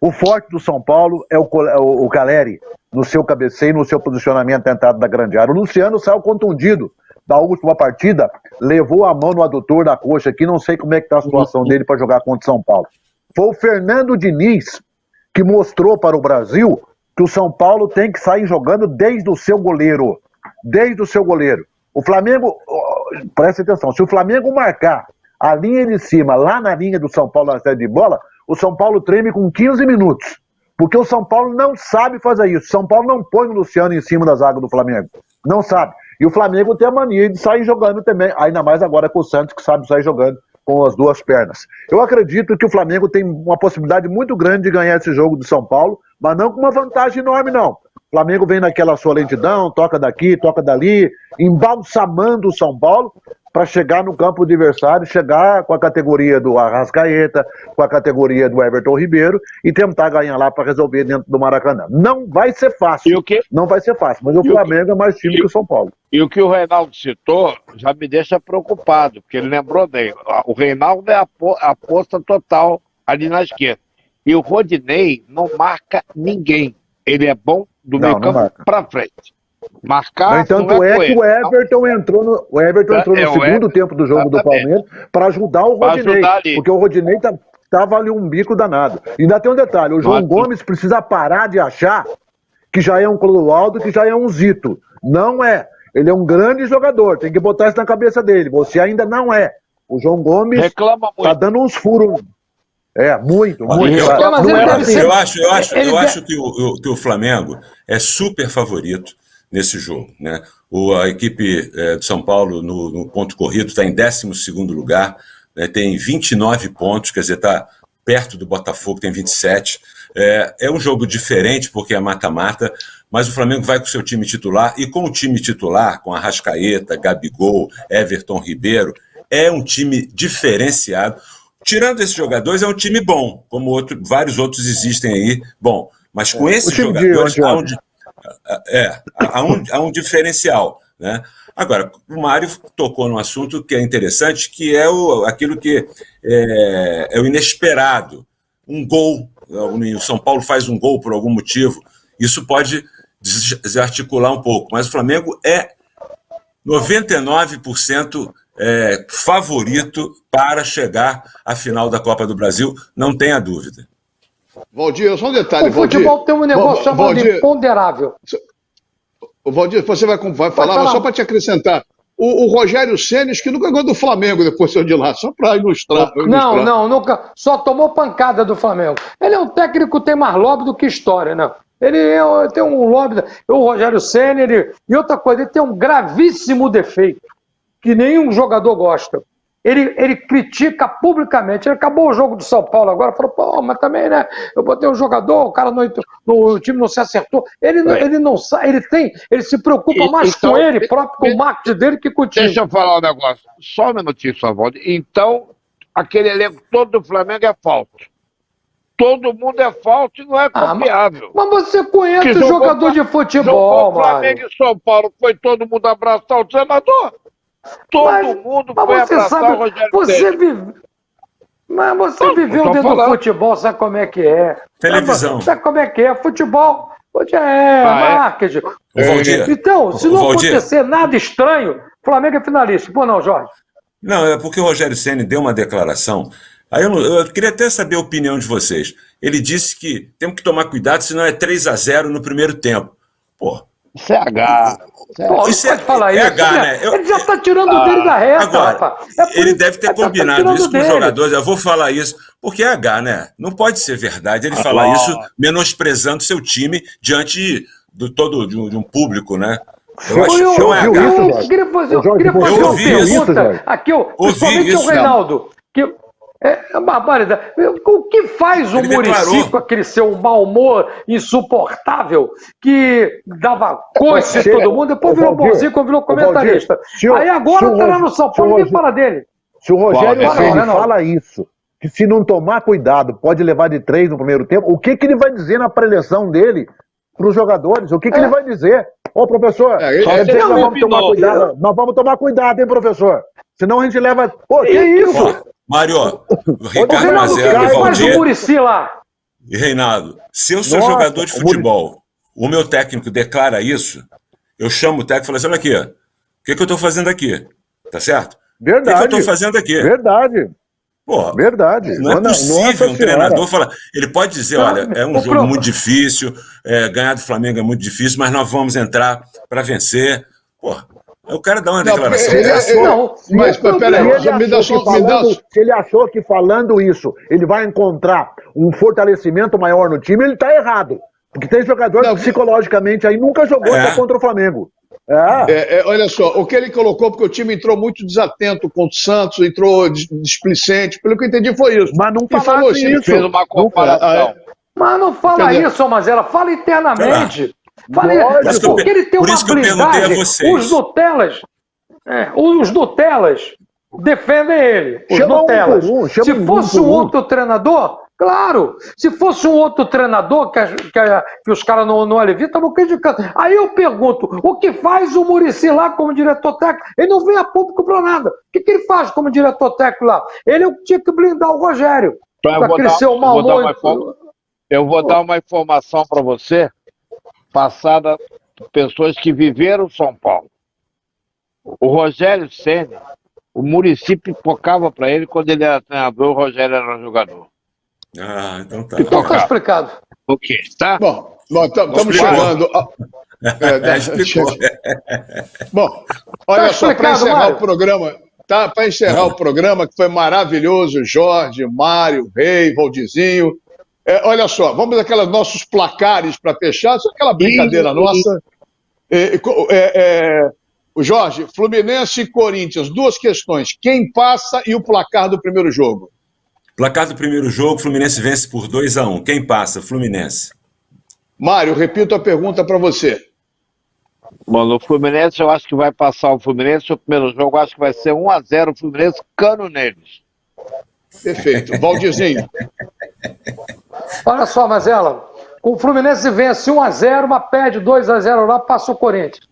O forte do São Paulo é o Caleri, no seu cabeceio, no seu posicionamento tentado da grande área. O Luciano saiu contundido da última partida, levou a mão no adutor da coxa aqui, não sei como é que está a situação dele para jogar contra o São Paulo. Foi o Fernando Diniz que mostrou para o Brasil que o São Paulo tem que sair jogando desde o seu goleiro. Desde o seu goleiro. O Flamengo, presta atenção, se o Flamengo marcar a linha de cima, lá na linha do São Paulo na saída de bola, o São Paulo treme com 15 minutos. Porque o São Paulo não sabe fazer isso. O São Paulo não põe o Luciano em cima da zaga do Flamengo. Não sabe. E o Flamengo tem a mania de sair jogando também, ainda mais agora com o Santos, que sabe sair jogando com as duas pernas. Eu acredito que o Flamengo tem uma possibilidade muito grande de ganhar esse jogo do São Paulo, mas não com uma vantagem enorme, não. O Flamengo vem naquela sua lentidão, toca daqui, toca dali, embalsamando o São Paulo, para chegar no campo adversário, chegar com a categoria do Arrascaeta, com a categoria do Everton Ribeiro e tentar ganhar lá para resolver dentro do Maracanã. Não vai ser fácil. Não vai ser fácil, mas o Flamengo é mais time que o São Paulo. E o que o Reinaldo citou já me deixa preocupado, porque ele lembrou bem. O Reinaldo é a aposta total ali na esquerda. E o Rodinei não marca ninguém. Ele é bom do meio campo para frente. Marcar. No entanto, que o Everton entrou no segundo tempo do jogo do Palmeiras para ajudar o Rodinei. Porque o Rodinei estava ali um bico danado. E ainda tem um detalhe: o João Gomes precisa parar de achar que já é um Clodoaldo, que já é um Zito. Não é. Ele é um grande jogador. Tem que botar isso na cabeça dele. Você ainda não é. O João Gomes está dando uns furos. Muito. Eu acho que o Flamengo é super favorito nesse jogo, né? A equipe de São Paulo no ponto corrido está em 12º lugar, né? Tem 29 pontos, quer dizer, está perto do Botafogo, tem 27. É um jogo diferente porque é mata-mata, mas o Flamengo vai com o seu time titular, e com o time titular, com Arrascaeta, Gabigol, Everton Ribeiro, é um time diferenciado. Tirando esses jogadores, é um time bom, como vários outros existem aí. Bom, mas com esses jogadores há um diferencial, né? Agora, o Mário tocou num assunto que é interessante, que é aquilo que é o inesperado. Um gol, o São Paulo faz um gol por algum motivo, isso pode desarticular um pouco, mas o Flamengo é 99% favorito para chegar à final da Copa do Brasil, não tenha dúvida. Valdir, só um detalhe. O futebol tem um negócio chamado de imponderável. Valdir, você vai falar, mas só para te acrescentar. O Rogério Ceni, que nunca ganhou do Flamengo depois de lá, só para ilustrar. Não, nunca. Só tomou pancada do Flamengo. Ele é um técnico que tem mais lobby do que história, não. Ele tem um lobby. O Rogério Ceni, e outra coisa, ele tem um gravíssimo defeito que nenhum jogador gosta. Ele critica publicamente. Ele acabou o jogo do São Paulo agora, falou, mas também, né? Eu botei um jogador, o cara no time não se acertou. Ele se preocupa mais com ele próprio, com o marketing dele, que com o time. Deixa eu falar um negócio. Só um minutinho, só, Valdir. Então, aquele elenco todo do Flamengo é falso. Todo mundo é falso e não é confiável. Mas você conhece o jogador de futebol, mano. Flamengo e São Paulo, foi todo mundo abraçar o treinador? Todo mundo foi abraçar o Rogério Ceni. Mas você viveu dentro do futebol, sabe como é que é. Televisão. Sabe como é que é. Futebol marketing. Então, se não acontecer nada estranho, o Flamengo é finalista. Pô, não, Jorge? Não, é porque o Rogério Ceni deu uma declaração. Aí eu queria até saber a opinião de vocês. Ele disse que temos que tomar cuidado, senão é 3-0 no primeiro tempo. Pô. CH. Isso pode falar isso. Né? Ele já está tirando o dele da reta, agora, rapaz. Ele deve ter combinado isso com os jogadores. Eu vou falar isso, porque é H, né? Não pode ser verdade ele falar isso menosprezando seu time diante de um público, né? Eu acho que não é H. Eu queria fazer uma pergunta aqui, principalmente ao Reinaldo. É barbaridade. O que faz o Muricy com aquele seu mau humor insuportável que dava coice em todo mundo, depois virou bonzinho quando virou comentarista. Aí agora tá lá no São Paulo, ninguém fala dele. Se o Rogério Ceni fala isso, que se não tomar cuidado pode levar de 3 no primeiro tempo, o que ele vai dizer na preleção dele para os jogadores? O que ele vai dizer? Ô, professor, nós vamos tomar cuidado, hein, professor? Senão a gente leva... Pô, que isso? Mário, Ricardo Mazella e Valdir e Reinaldo, se eu sou jogador de futebol, o meu técnico declara isso, eu chamo o técnico e falo assim, olha aqui, o que eu estou fazendo aqui? Tá certo? Verdade. O que eu estou fazendo aqui? Verdade. Porra, verdade. Não é possível um treinador falar... Ele pode dizer, olha, é um jogo muito difícil, ganhar do Flamengo é muito difícil, mas nós vamos entrar para vencer. Porra. O cara dá uma declaração dessa. Mas peraí, se ele achou que falando isso ele vai encontrar um fortalecimento maior no time, ele tá errado. Porque tem jogador que psicologicamente aí nunca jogou contra o Flamengo. Olha só, o que ele colocou, porque o time entrou muito desatento contra o Santos, entrou displicente, pelo que eu entendi foi isso. Mas não falou isso. Fez uma comparação. Mas não fala isso, Mazella, fala internamente. Porque ele tem uma blindagem, os Nutellas. Os Nutellas defendem ele. Os Chama Nutellas. um por um, chama Se um fosse por um. outro treinador, claro. Se fosse um outro treinador que os caras não aliviam, estavam criticando. Aí eu pergunto, o que faz o Muricy lá como diretor técnico? Ele não vem a público para nada. O que ele faz como diretor técnico lá? Ele tinha que blindar o Rogério. Para crescer o mau humor. Eu vou dar uma informação para você, passada por pessoas que viveram São Paulo. O Rogério Ceni, o Muricy pipocava para ele quando ele era treinador, o Rogério era jogador. Ah, então tá. Então tá explicado. Ok, tá? Bom, estamos chegando. Explicou. Bom, olha Tá só, para explicado, encerrar Mário? o programa, para encerrar o programa, que foi maravilhoso, Jorge, Mário, Rei, Valdizinho. Olha só, vamos aqueles nossos placares para fechar, só aquela brincadeira nossa. O Jorge, Fluminense e Corinthians, duas questões. Quem passa e o placar do primeiro jogo? Placar do primeiro jogo, Fluminense vence por 2-1. Quem passa? Fluminense. Mário, repito a pergunta para você. Bom, no Fluminense eu acho que vai passar o Fluminense. O primeiro jogo eu acho que vai ser 1-0 o Fluminense, cano neles. Perfeito. Valdizinho. Olha só, Mazela. O Fluminense vence 1-0, mas perde 2-0 lá, passa o Corinthians.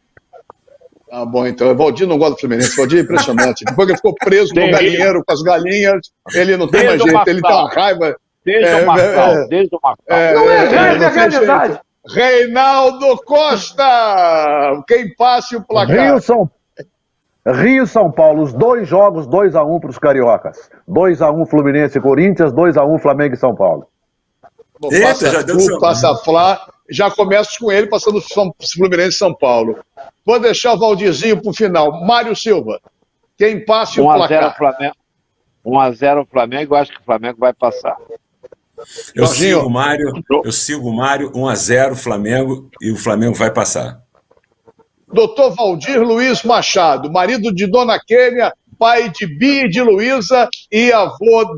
Ah, bom, então. O Valdir não gosta do Fluminense. O Valdir é impressionante. Depois que ele ficou preso no galinheiro com as galinhas, ele não tem mais jeito. Ele tem uma raiva. Desde o Marcal. Não é raiva, é realidade. Reinaldo Costa! Quem passa e o placar? Rio São Paulo, os dois jogos 2-1 para os cariocas. 2-1 Fluminense e Corinthians, 2-1 Flamengo e São Paulo. Bom, passa Flá, já começo com ele passando Fluminense e São Paulo. Vou deixar o Valdizinho para o final. Mário Silva, quem passa e o placar? 1-0 Flamengo, eu acho que o Flamengo vai passar. Eu sigo o Mário 1-0 Flamengo e o Flamengo vai passar. Doutor Valdir Luiz Machado, marido de Dona Quênia, pai de Bia e de Luísa e avô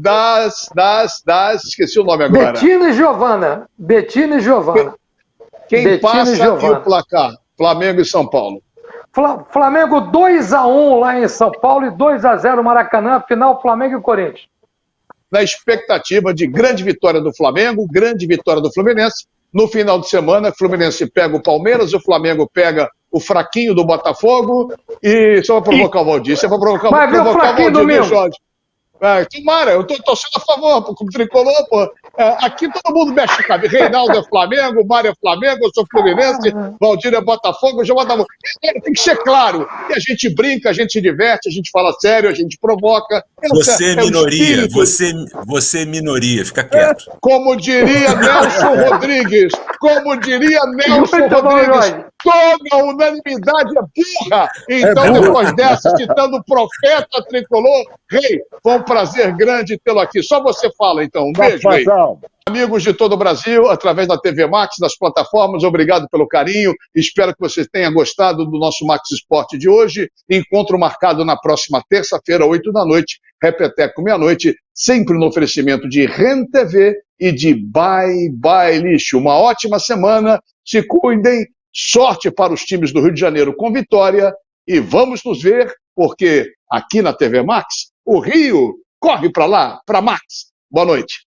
esqueci o nome agora. Betina e Giovana. Quem passa e o placar? Flamengo e São Paulo. Flamengo 2-1 lá em São Paulo e 2-0 no Maracanã, final Flamengo e Corinthians. Na expectativa de grande vitória do Flamengo, grande vitória do Fluminense. No final de semana, o Fluminense pega o Palmeiras, o Flamengo pega o fraquinho do Botafogo e só para provocar o Valdir. Isso é para provocar o Valdir, Jorge. Tomara, eu estou torcendo a favor, como tricolor, pô. Aqui todo mundo mexe a cabeça. Reinaldo é Flamengo, Mário é Flamengo, eu sou Fluminense, Valdir é Botafogo, eu já Botafogo. Tem que ser claro. E a gente brinca, a gente se diverte, a gente fala sério, a gente provoca. Você é minoria, você é minoria, fica quieto. Como diria Nelson Rodrigues, toda unanimidade é burra. Então, depois dessa, citando o profeta tricolor, Rei, foi um prazer grande tê-lo aqui. Só você fala, então. Um beijo, Rei. Amigos de todo o Brasil, através da TV Max, das plataformas, obrigado pelo carinho. Espero que vocês tenham gostado do nosso Max Esporte de hoje. Encontro marcado na próxima terça-feira, 8 da noite, Repeteco, meia-noite, sempre no oferecimento de REN TV e de Bye Bye Lixo. Uma ótima semana, se cuidem, sorte para os times do Rio de Janeiro com vitória e vamos nos ver, porque aqui na TV Max, o Rio corre para lá, para Max. Boa noite.